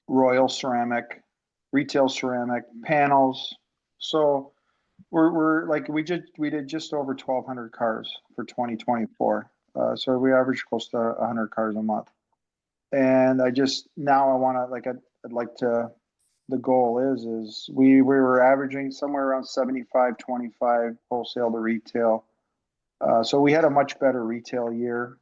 Royal ceramic, retail ceramic, panels. So we're like we did just over 1,200 cars for 2024. So we average close to 100 cars a month. And I want to, like, I'd like to, the goal is we were averaging somewhere around 75-25 wholesale to retail. So we had a much better retail year.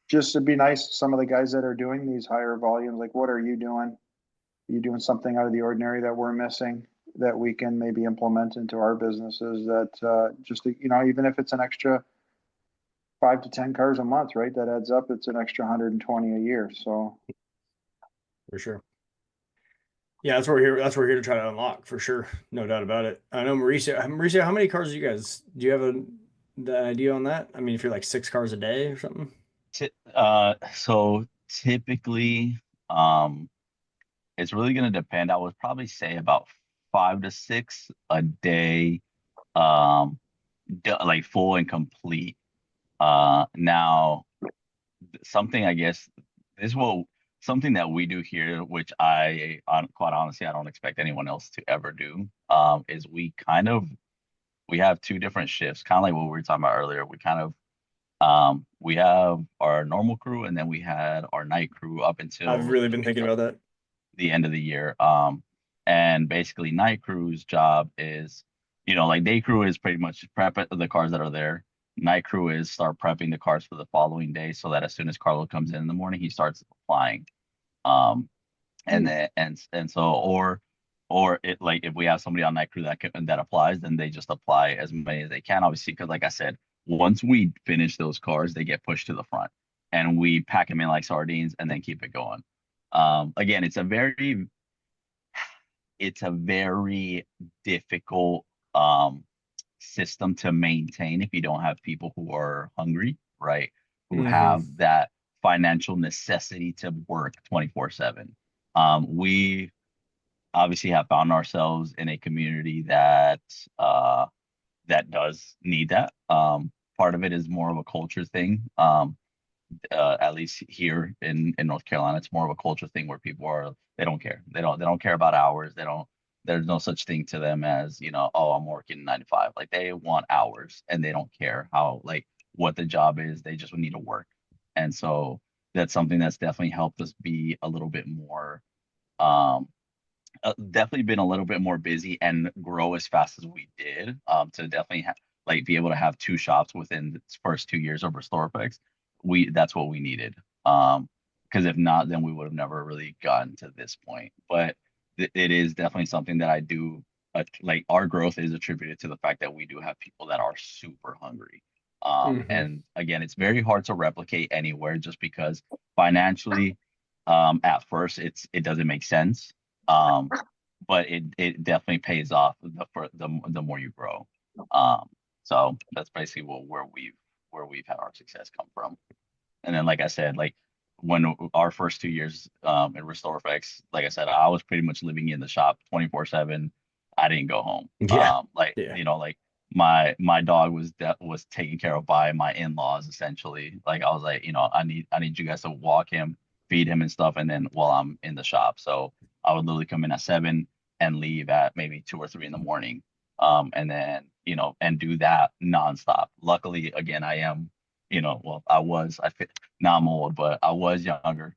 Just to be nice, some of the guys that are doing these higher volumes, like, what are you doing? Are you doing something out of the ordinary that we're missing that we can maybe implement into our businesses that just, even if it's an extra 5 to 10 cars a month, right? That adds up. It's an extra 120 a year. So For sure. Yeah, that's what we're here. That's what we're here to try to unlock, for sure. No doubt about it. I know Mauricio, how many cars do you guys, do you have the idea on that? I mean, if you're like 6 cars a day or something? So typically, it's really going to depend. I would probably say about 5 to 6 a day, like full and complete. Now, something, I guess something that we do here, which quite honestly, I don't expect anyone else to ever do, is we have 2 different shifts, kind of like what we were talking about earlier. We have our normal crew, and then we had our night crew up until I've really been thinking about that. the end of the year. And basically night crew's job is, like, day crew is pretty much prep the cars that are there. Night crew is start prepping the cars for the following day, so that as soon as Carlo comes in the morning, he starts flying. And then and so or it, like, if we have somebody on night crew that applies, then they just apply as many as they can, obviously, because, like I said, once we finish those cars, they get pushed to the front, and we pack them in like sardines and then keep it going. Again, it's a very difficult system to maintain if you don't have people who are hungry, right? Who have that financial necessity to work 24/7. We obviously have found ourselves in a community that does need that. Part of it is more of a culture thing. At least here in North Carolina, it's more of a culture thing where they don't care. They don't care about hours. There's no such thing to them as, oh, I'm working 9 to 5. Like, they want hours, and they don't care what the job is. They just need to work. And so that's something that's definitely helped us be a little bit more, definitely been a little bit more busy and grow as fast as we did, to definitely be able to have 2 shops within the first 2 years of RestorFX. That's what we needed. Because if not, then we would have never really gotten to this point. But it is definitely something that I do, our growth is attributed to the fact that we do have people that are super hungry. And again, it's very hard to replicate anywhere, just because financially, at first it doesn't make sense. But it definitely pays off the more you grow. So that's basically where we've had our success come from. And then, like I said, when our first 2 years in RestorFX, like I said, I was pretty much living in the shop 24/7. I didn't go home. Yeah. My dog was taken care of by my in-laws, essentially. I was like, I need you guys to walk him, feed him and stuff, and then while I'm in the shop. So I would literally come in at 7 and leave at maybe 2 or 3 in the morning. And then, and do that nonstop. Luckily, again, I am, now I'm old, but I was younger,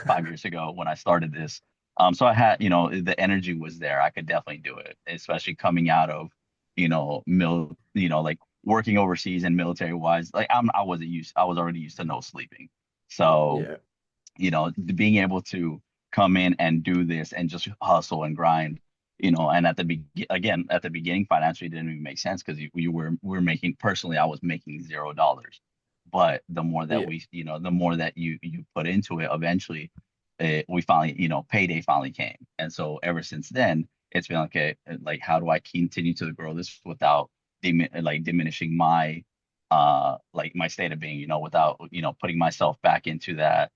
5 years ago when I started this. So I had, the energy was there. I could definitely do it, especially coming out of, working overseas and military wise. I was already used to no sleeping. So, being able to come in and do this and just hustle and grind, and at the beginning, financially, it didn't even make sense, because we're making, personally, I was making $0. But the more that the more that you put into it, eventually, we finally, payday finally came. And so ever since then, it's been okay, how do I continue to grow this without diminishing my my state of being, without putting myself back into that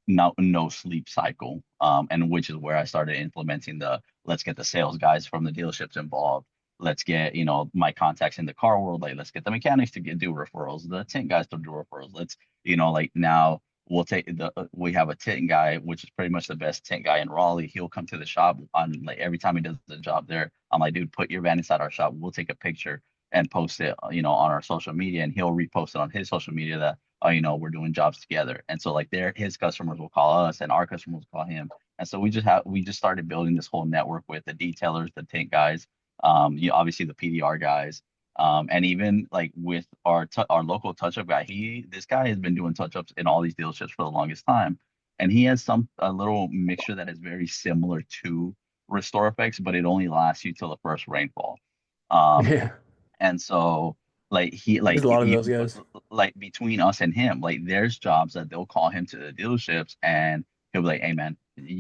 no sleep cycle. And which is where I started implementing the let's get the sales guys from the dealerships involved. Let's get, my contacts in the car world. Like, let's get the mechanics to do referrals, the tint guys to do referrals. Let's, like now we have a tint guy, which is pretty much the best tint guy in Raleigh. He'll come to the shop on like every time he does the job there. I'm like, dude, put your van inside our shop. We'll take a picture and post it, on our social media, and he'll repost it on his social media that, we're doing jobs together. And so like his customers will call us and our customers will call him. And so we just started building this whole network with the detailers, the tint guys, obviously the PDR guys, and even like with our local touch-up guy. This guy has been doing touch-ups in all these dealerships for the longest time, and he has a little mixture that is very similar to RestorFX, but it only lasts you till the first rainfall. Yeah. And so There's a lot of those guys. like between us and him, like there's jobs that they'll call him to the dealerships and he'll be like, hey man,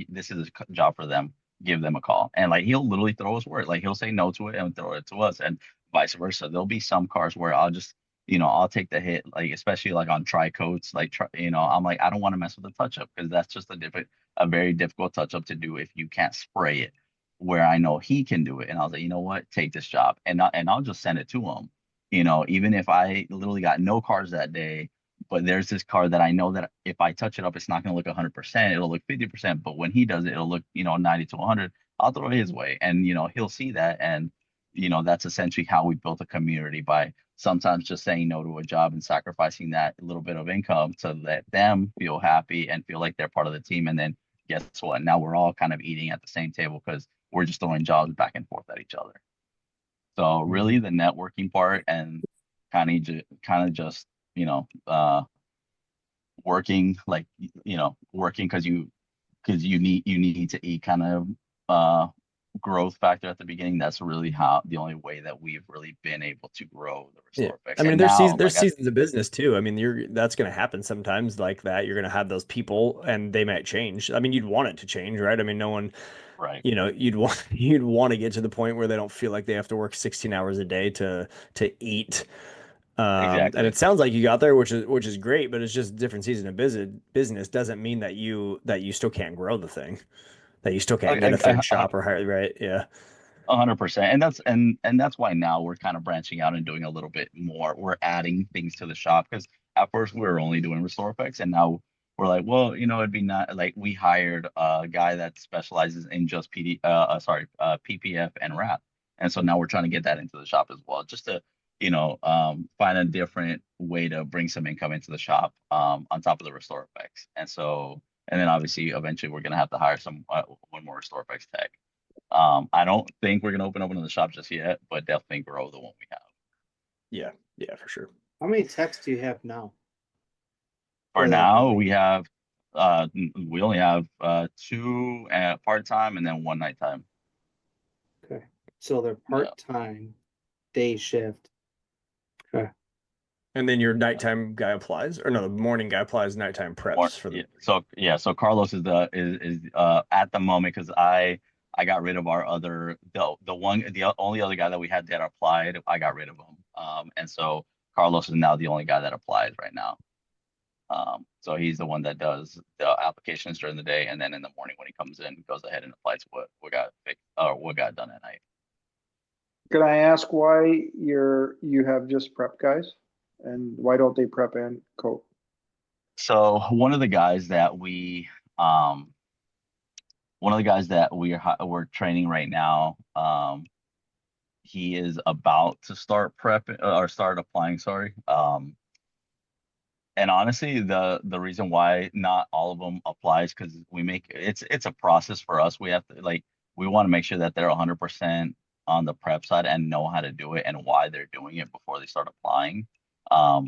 this is a job for them. Give them a call. And like he'll literally throw us work. Like he'll say no to it and throw it to us, and vice versa. There'll be some cars where I'll just, I'll take the hit, like especially like on tri coats, like I'm like, I don't want to mess with the touch up because that's just a very difficult touch up to do if you can't spray it, where I know he can do it. And I was like, you know what, take this job, and I'll just send it to him. Even if I literally got no cars that day, but there's this car that I know that if I touch it up, it's not going to look 100%. It'll look 50%. But when he does it, it'll look, 90 to 100. I'll throw it his way, and he'll see that, and that's essentially how we built a community, by sometimes just saying no to a job and sacrificing that little bit of income to let them feel happy and feel like they're part of the team. And then guess what? Now we're all kind of eating at the same table because we're just throwing jobs back and forth at each other. So really the networking part and kind of just, working, like, working because you need to eat, kind of growth factor at the beginning. That's really the only way that we've really been able to grow the RestorFX. I mean, there's seasons of business too. I mean, that's going to happen sometimes like that. You're going to have those people and they might change. I mean, you'd want it to change, right? I mean, no one, right. You'd want to get to the point where they don't feel like they have to work 16 hours a day to eat. Exactly. And it sounds like you got there, which is great, but it's just a different season of business doesn't mean that you still can't grow the thing, that you still can't get a third shop or hire, right? Yeah. 100%. And that's why now we're kind of branching out and doing a little bit more. We're adding things to the shop, because at first we were only doing RestorFX, and now we're like, well, it'd be not like, we hired a guy that specializes in just PPF and wrap. And so now we're trying to get that into the shop as well, just to, find a different way to bring some income into the shop, on top of the RestorFX. And then obviously eventually we're going to have to hire one more RestorFX tech. I don't think we're going to open up another shop just yet, but definitely grow the one we have. Yeah, for sure. How many techs do you have now? For now, we only have 2 part-time and then 1 nighttime. Okay. So they're part-time, day shift. Okay. And then your nighttime guy applies, or no, the morning guy applies nighttime preps for the. So Carlos is at the moment, because I got rid of our the only other guy that we had that applied. I got rid of him. And so Carlos is now the only guy that applies right now. So he's the one that does the applications during the day, and then in the morning when he comes in, goes ahead and applies what got done at night. Can I ask why you have just prep guys, and why don't they prep and coat? So one of the guys that we're training right now, he is about to start prepping or start applying. Sorry. And honestly, the reason why not all of them applies, because it's a process for us. We have to we want to make sure that they're 100% on the prep side and know how to do it and why they're doing it before they start applying. I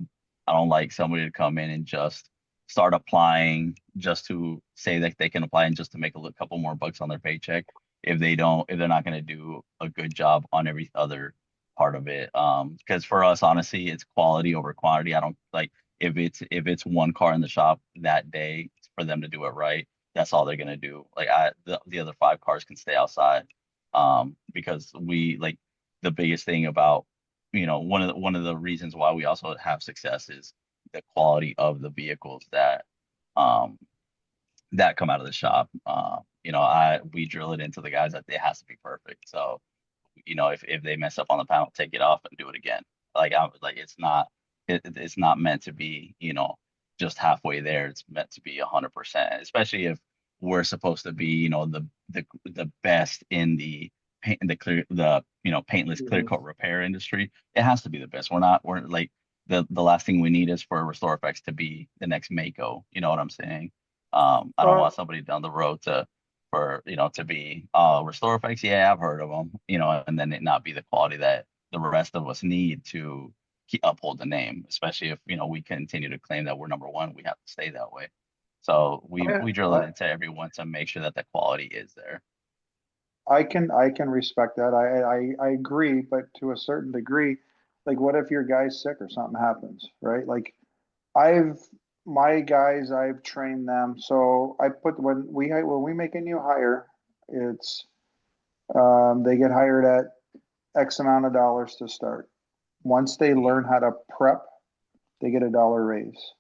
don't like somebody to come in and just start applying just to say that they can apply and just to make a couple more bucks on their paycheck if they're not going to do a good job on every other part of it. Because for us, honestly, it's quality over quantity. I don't like if it's one car in the shop that day, for them to do it right, that's all they're going to do. Like the other 5 cars can stay outside. Because the biggest thing about, one of the reasons why we also have success is the quality of the vehicles that that come out of the shop. We drill it into the guys that it has to be perfect. So, if they mess up on the panel, take it off and do it again. It's not meant to be, just halfway there. It's meant to be 100%, especially if we're supposed to be, the best in the paint, paintless clear coat repair industry. It has to be the best. We're like, the last thing we need is for RestorFX to be the next Mako. You know what I'm saying? I don't want somebody down the road to be RestorFX. Yeah, I've heard of them. And then it not be the quality that the rest of us need to uphold the name. Especially if we continue to claim that we're number one, we have to stay that way. So we drill it into everyone to make sure that the quality is there. I can respect that. I agree, but to a certain degree, like what if your guy's sick or something happens, right? Like my guys, I've trained them. So I put when we make a new hire, it's they get hired at X amount of dollars to start. Once they learn how to prep, they get $1 raise.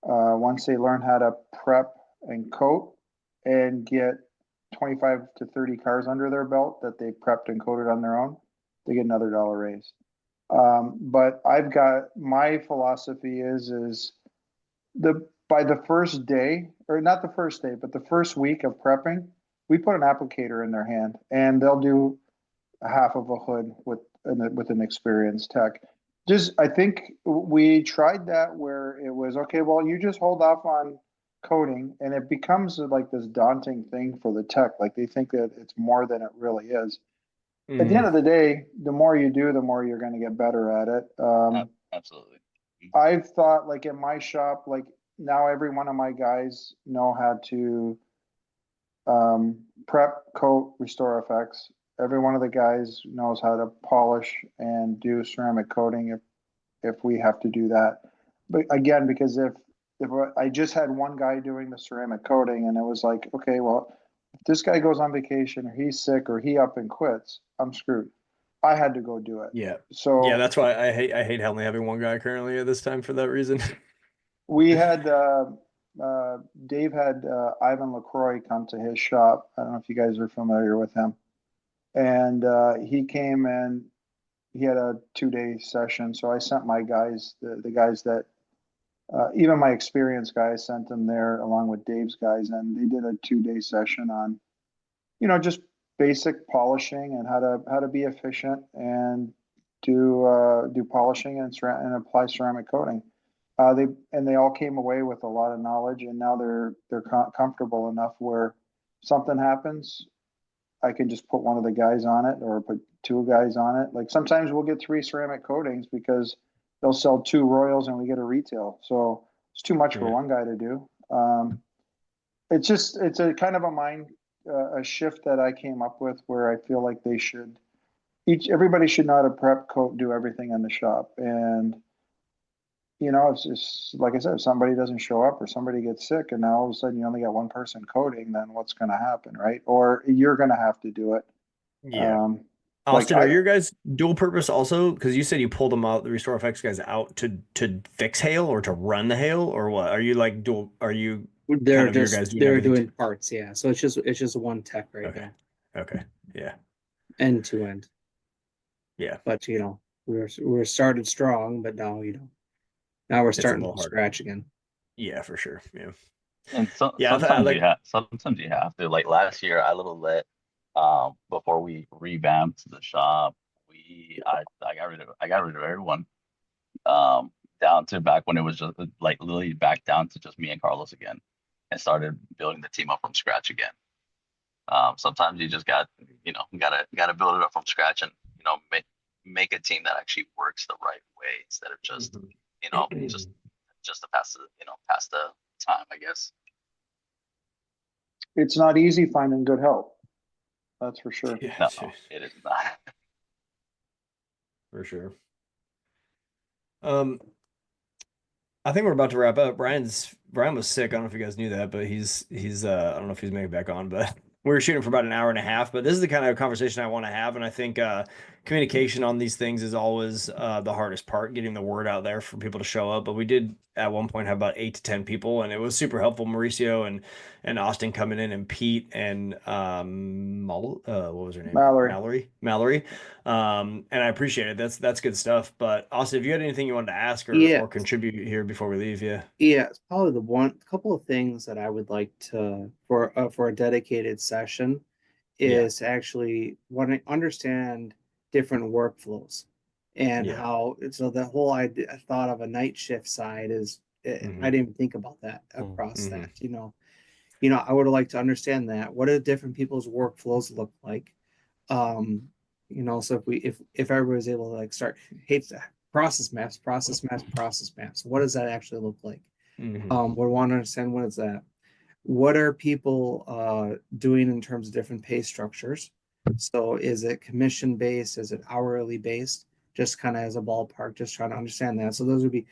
Once they learn how to prep and coat and get 25 to 30 cars under their belt that they prepped and coated on their own, they get another $1 raise. But I've got, my philosophy is by the first day, or not the first day, but the first week of prepping, we put an applicator in their hand and they'll do half of a hood with an experienced tech. I think we tried that where it was, okay, well, you just hold off on coding, and it becomes like this daunting thing for the tech. Like they think that it's more than it really is. At the end of the day, the more you do, the more you're going to get better at it. Absolutely. I've thought, like in my shop, like now every one of my guys know how to prep, coat, RestorFX. Every one of the guys knows how to polish and do ceramic coating if we have to do that. But again, because if I just had one guy doing the ceramic coating and it was like, okay, well, if this guy goes on vacation or he's sick or he up and quits, I'm screwed. I had to go do it. Yeah. So yeah, that's why I hate only having one guy currently at this time for that reason. we had Dave had Ivan LaCroix come to his shop. I don't know if you guys are familiar with him. And he came and he had a 2-day session. So I sent my guys, the guys that even my experienced guys, sent them there along with Dave's guys, and they did a 2-day session on, just basic polishing and how to be efficient and do polishing and apply ceramic coating. They all came away with a lot of knowledge, and now they're comfortable enough where something happens, I can just put one of the guys on it or put 2 guys on it. Like sometimes we'll get 3 ceramic coatings because they'll sell 2 Royals and we get a retail. So it's too much for one guy to do. It's a kind of a shift that I came up with where I feel like everybody should know how to prep, coat, do everything in the shop. And, it's just, like I said, if somebody doesn't show up or somebody gets sick and now all of a sudden you only got one person coating, then what's going to happen, right? Or you're going to have to do it. Yeah. Austin, are your guys dual purpose also? Because you said you pulled them out, the RestorFX guys out to fix hail or to run the hail, or what? Are you like dual? Are you? They're your guys doing doing parts, yeah. So it's just one tech right now. Okay. Yeah. End to end. Yeah. But we're started strong, but now now we're starting from scratch again. Yeah, for sure. Yeah. And sometimes you have to. Like last year, I let before we revamped the shop, I got rid of everyone down to back when it was just like literally back down to just me and Carlos again, and started building the team up from scratch again. Sometimes you just gotta build it up from scratch and make a team that actually works the right way instead of just just to pass the time, I guess. It's not easy finding good help. That's for sure. Yeah, no, it is not. For sure. I think we're about to wrap up. Brian was sick. I don't know if you guys knew that, but he's I don't know if he's making it back on, but we were shooting for about an hour and a half. But this is the kind of conversation I want to have, and I think communication on these things is always the hardest part, getting the word out there for people to show up. But we did at one point have about 8 to 10 people, and it was super helpful. Mauricio and Austin coming in, and Pete and what was her name? Mallory. And I appreciate it. That's good stuff. But Austin, if you had anything you wanted to ask Yeah. or contribute here before we leave, yeah. Yeah, it's probably the one couple of things that I would like to for a dedicated session is to actually want to understand different workflows and Yeah. how. So the whole idea I thought of a night shift side is I didn't even think about that across that. I would like to understand that. What do different people's workflows look like? So if everybody was able to like start hates process maps. What does that actually look like? Would want to understand what is that. What are people doing in terms of different pay structures? So is it commission based? Is it hourly based? Just kind of as a ballpark, just trying to understand that. So those would be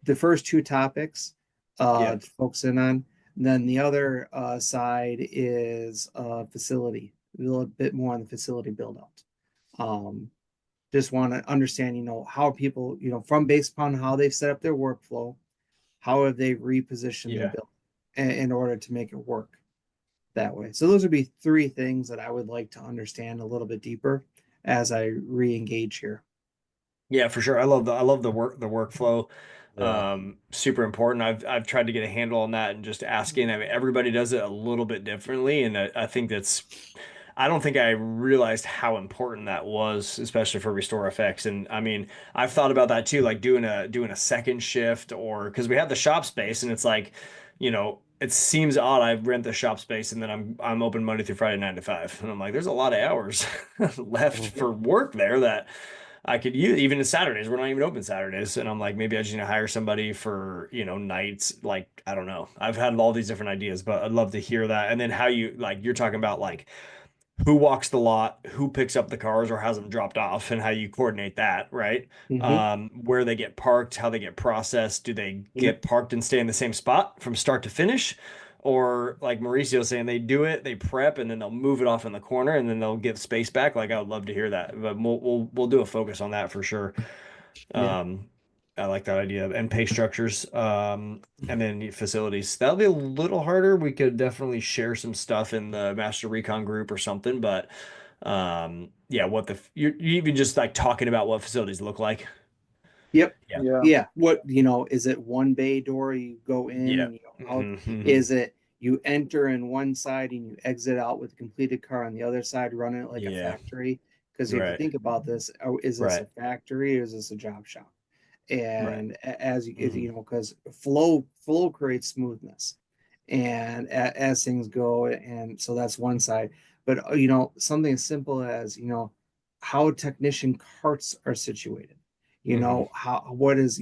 the first two topics to focus in on. And then the other side is facility, a little bit more on the facility build out. Just want to understand, how people, from based upon how they've set up their workflow, how have they repositioned the build in order to make it work that way. So those would be three things that I would like to understand a little bit deeper as I re-engage here. Yeah, for sure. I love the workflow. Super important. I've tried to get a handle on that and just asking. I mean, everybody does it a little bit differently, and I think I don't think I realized how important that was, especially for RestorFX. And I mean, I've thought about that too, like doing a second shift, or because we have the shop space, and it's like, it seems odd. I rent the shop space and then I'm open Monday through Friday 9 to 5, and I'm like, there's a lot of hours left for work there that I could use. Even in Saturdays, we're not even open Saturdays, and I'm like, maybe I just need to hire somebody for nights. Like, I don't know. I've had all these different ideas, but I'd love to hear that. And then how you're talking about like who walks the lot, who picks up the cars or has them dropped off, and how you coordinate that, right? Where they get parked, how they get processed. Do they get parked and stay in the same spot from start to finish? Or like Mauricio saying, they do it, they prep, and then they'll move it off in the corner, and then they'll give space back. Like, I would love to hear that, but we'll do a focus on that for sure. I like that idea, and pay structures, and then facilities. That'll be a little harder. We could definitely share some stuff in the Master Recon group or something, but yeah, you're even just like talking about what facilities look like. Yep. Yeah. Yeah. What, is it one bay door you go in and you go out? Is it you enter in one side and you exit out with a completed car on the other side, running it like a factory? Because if you think about this, is this a factory or is this a job shop? And as because flow creates smoothness, and as things go, and so that's one side. But something as simple as how technician carts are situated. What is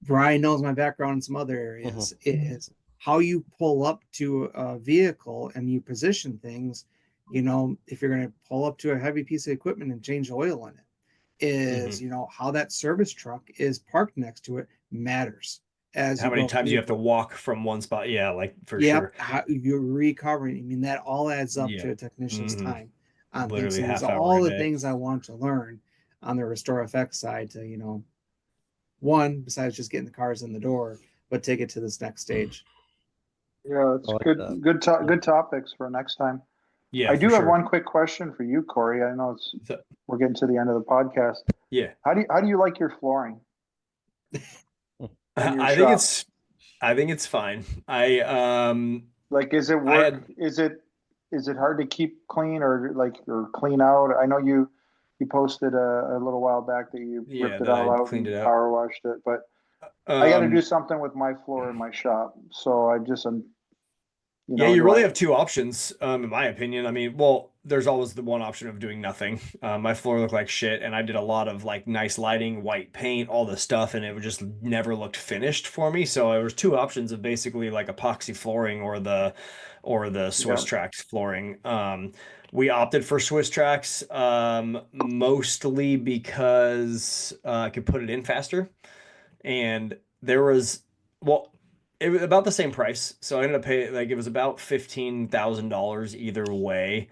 Brian knows my background in some other areas is how you pull up to a vehicle and you position things. If you're going to pull up to a heavy piece of equipment and change oil in it, is how that service truck is parked next to it matters. As how many times you have to walk from one spot, like for sure. How you're recovering. I mean, that all adds up to a technician's time on Literally things. So half hour all a the day. things I want to learn on the RestorFX side to one, besides just getting the cars in the door, but take it to this next stage. Yeah, it's good topics for next time. Yeah, I do for have sure. one quick question for you, Corey. I know we're getting to the end of the podcast. Yeah. How do you like your flooring? I think it's fine. Like, is it work? Is it hard to keep clean or clean out? I know you posted a little while back that you ripped it all out cleaned and it out. power washed it, but I got to do something with my floor in my shop, so you really have two options, in my opinion. I mean, well, there's always the one option of doing nothing. My floor looked like shit, and I did a lot of like nice lighting, white paint, all this stuff, and it just never looked finished for me. So there was two options of basically like epoxy flooring or the Swiss Trax flooring. We opted for Swiss Trax, mostly because I could put it in faster, and there was it was about the same price. So I ended up paying, like, it was about $15,000 either way.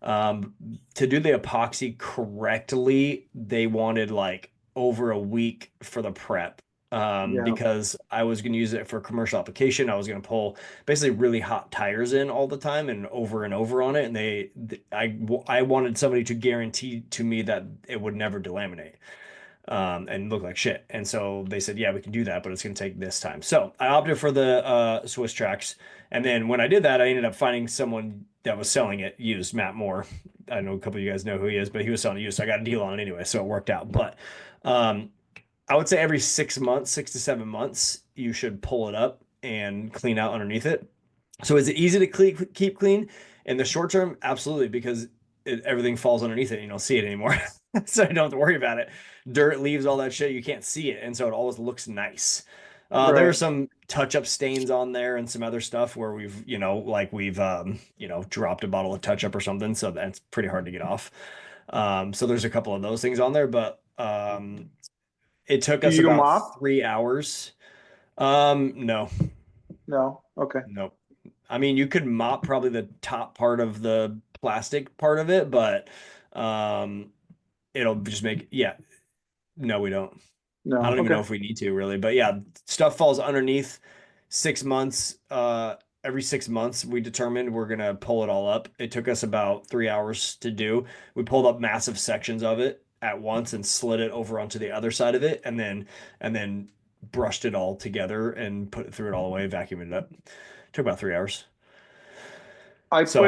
To do the epoxy correctly, they wanted like over a week for the prep. Yeah. Because I was going to use it for commercial application. I was going to pull basically really hot tires in all the time and over on it. And I wanted somebody to guarantee to me that it would never delaminate and look like shit. And so they said, yeah, we can do that, but it's going to take this time. So I opted for the Swiss tracks. And then when I did that, I ended up finding someone that was selling it used, Matt Moore. I know a couple of you guys know who he is, but he was selling it used. So I got a deal on it anyway. So it worked out. But I would say every 6 months, 6 to 7 months, you should pull it up and clean out underneath it. So is it easy to keep clean? In the short term, absolutely, because everything falls underneath it. And you don't see it anymore. So you don't have to worry about it. Dirt, leaves, all that shit, you can't see it. And so it always looks nice. There are Right. some touch-up stains on there and some other stuff where we've dropped a bottle of touch-up or something. So that's pretty hard to get off. So there's a couple of those things on there, but it took Do us you about mop? 3 hours. No, No. Okay. no. I mean, you could mop probably the top part of the plastic part of it, but it'll just yeah. No, we don't. I No. don't even know Okay. if we need to really, but yeah, stuff falls underneath 6 months. Every 6 months, we determined we're gonna pull it all up. It took us about 3 hours to do. We pulled up massive sections of it at once and slid it over onto the other side of it, and then brushed it all together and put it through it all the way, vacuumed it up. Took about 3 hours. So,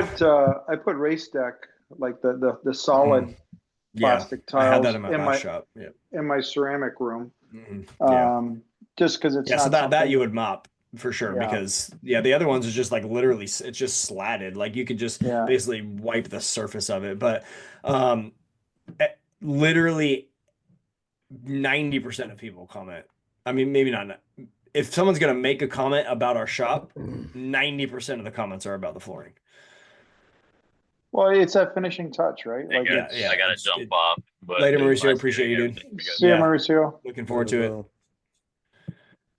I put race deck, like the mhm, solid yeah, plastic I had that tiles in my last shop. Yeah. in my ceramic room. Yeah. Just because it's Yeah, so not that you something. would mop for sure Yeah. because yeah, the other ones is just like literally it's just slatted. Like you could just Yeah. basically wipe the surface of it. But um literally 90% of people comment. I mean, maybe not. If someone's gonna make a comment about our shop, 90% of the comments are about the flooring. Well, it's that finishing touch, right? Like Yeah, it's. yeah. I gotta jump off, but Later, it was Mauricio. nice Appreciate hearing you, dude. everything you guys See you, said. Yeah, Mauricio. looking forward to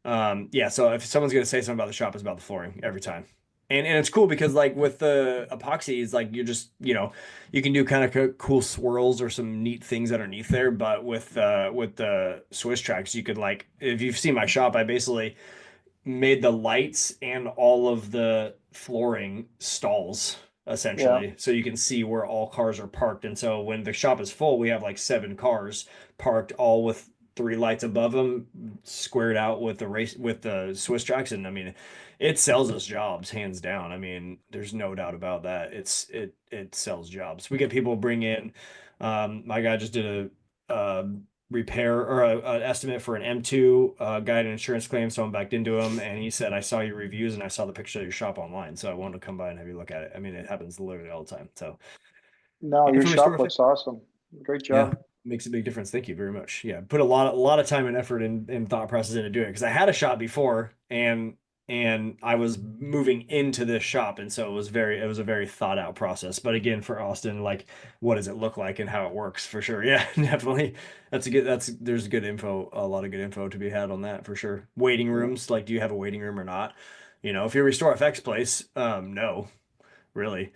it. Yeah, so if someone's gonna say something about the shop, it's about the flooring every time. And it's cool because like with the epoxies, like you're just, you can do kind of cool swirls or some neat things underneath there. But with the Swiss tracks, you could like if you've seen my shop, I basically made the lights and all of the flooring stalls Yeah. essentially so you can see where all cars are parked. And so when the shop is full, we have like 7 cars parked all with 3 lights above them squared out with the Swiss tracks. And I mean, it sells us jobs hands down. I mean, there's no doubt about that. It sells jobs. We get people bring in my guy just did a repair or an estimate for an M2 guide and insurance claim. So I'm backed into him, and he said, "I saw your reviews and I saw the picture of your shop online, so I wanted to come by and have you look at it." I mean, it happens literally all the time. So, No, and your for shop RestorFX, looks awesome. Great yeah, job. makes a big difference. Thank you very much. Yeah, put a lot of time and effort and thought process into doing it because I had a shop before and I was moving into this shop, and so it was a very thought out process. But again, for Austin, like, what does it look like and how it works for sure? Yeah, definitely. There's good info, a lot of good info to be had on that for sure. Waiting Yeah. rooms, like, do you have a waiting room or not? If you're a RestorFX place, no, really,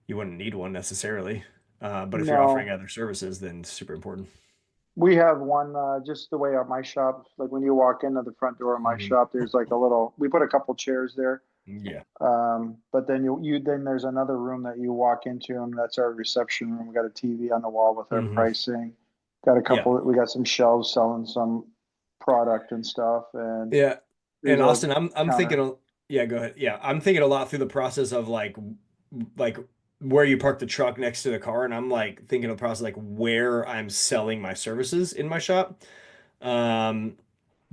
you wouldn't need one necessarily. But if you're offering No, other services, then it's super important. we have one just the way at my shop. Like when you walk into the front door of my Mhm. shop, there's like a little. We put a couple chairs there. Yeah. But then then there's another room that you walk into, and that's our reception room. We got a TV on the wall with our Hmm. pricing. Got a Yeah. couple. We got some shelves selling some product and stuff, and Yeah. there's And a Austin, I'm thinking, counter. yeah, go ahead. Yeah, I'm thinking a lot through the process of like where you park the truck next to the car, and I'm like thinking of the process like where I'm selling my services in my shop. Um,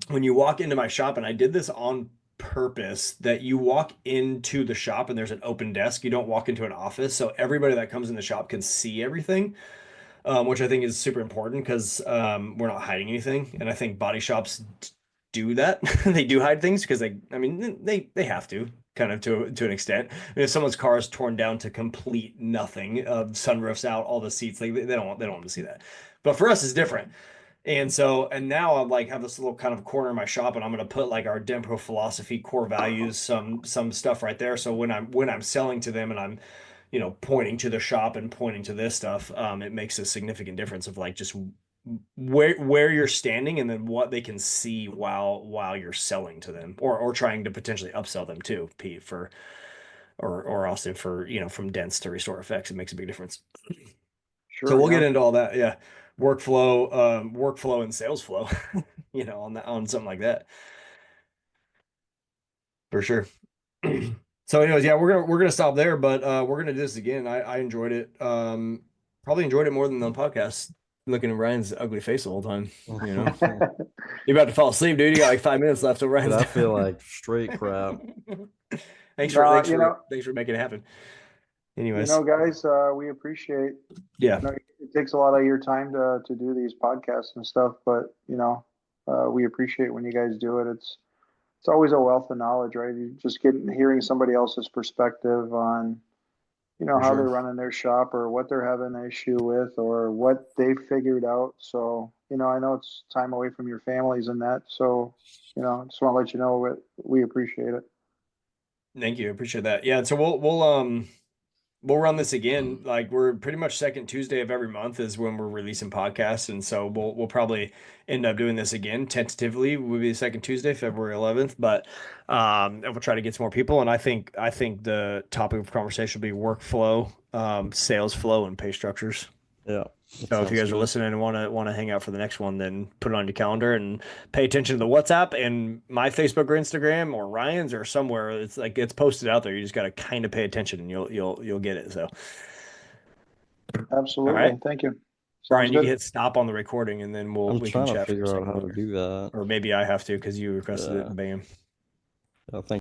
when you walk into my shop, and I did this on purpose, that you walk into the shop and there's an open desk. You don't walk into an office, so everybody that comes in the shop can see everything, which I think is super important because we're not hiding anything. And I think body shops do that. They do hide things because I mean, they have to kind of to an extent. I mean, if someone's car is torn down to complete nothing, sunroofs out, all the seats, like they don't want to see that. But for us, it's different. And now I'm like have this little kind of corner in my shop, and I'm gonna put like our Dempro philosophy, core values, some stuff right there. So when I'm selling to them and I'm pointing to the shop and pointing to this stuff, it makes a significant difference of like just where you're standing and then what they can see while you're selling to them or trying to potentially upsell them too, Pete, or Austin, for from dense to RestorFX. It makes a big difference. Sure. So we'll yeah. get into all that. Yeah. Workflow and sales flow, on something like that. For sure. So anyways, yeah, we're gonna stop there, but we're gonna do this again. I enjoyed it. Probably enjoyed it more than the podcast. Looking at Ryan's ugly face the whole time. You're about to fall asleep, dude. You got like 5 minutes left till Ryan's I done. feel like straight crap. Thanks No, for making it happen. You Anyways, know, guys, we appreciate. yeah, It takes a lot of your time to do these podcasts and stuff, but we appreciate when you guys do it. It's always a wealth of knowledge, right? You just hearing somebody else's perspective on For how sure. they're running their shop or what they're having an issue with or what they figured out. So I know it's time away from your families and that. So I just want to let you know we appreciate it. Thank you. I appreciate that. Yeah, so we'll run this again. Like we're pretty much second Tuesday of every month is when we're releasing podcasts, and so we'll probably end up doing this again. Tentatively will be the second Tuesday, February 11th, but and we'll try to get some more people. And I think the topic of conversation will be workflow, sales flow, and pay structures. Yeah. So if you guys are listening and want to hang out for the next one, then put it on your calendar and pay attention to the WhatsApp and my Facebook or Instagram or Ryan's or somewhere. It's like it's posted out there. You just got to kind of pay attention and you'll get it. So Absolutely. All right. Thank you. Brian, Sounds you good. can hit stop on the recording and then I'm we can trying to chat for a figure out second how to longer. do that. Or maybe I have to because you requested it. Yeah. Bam. I think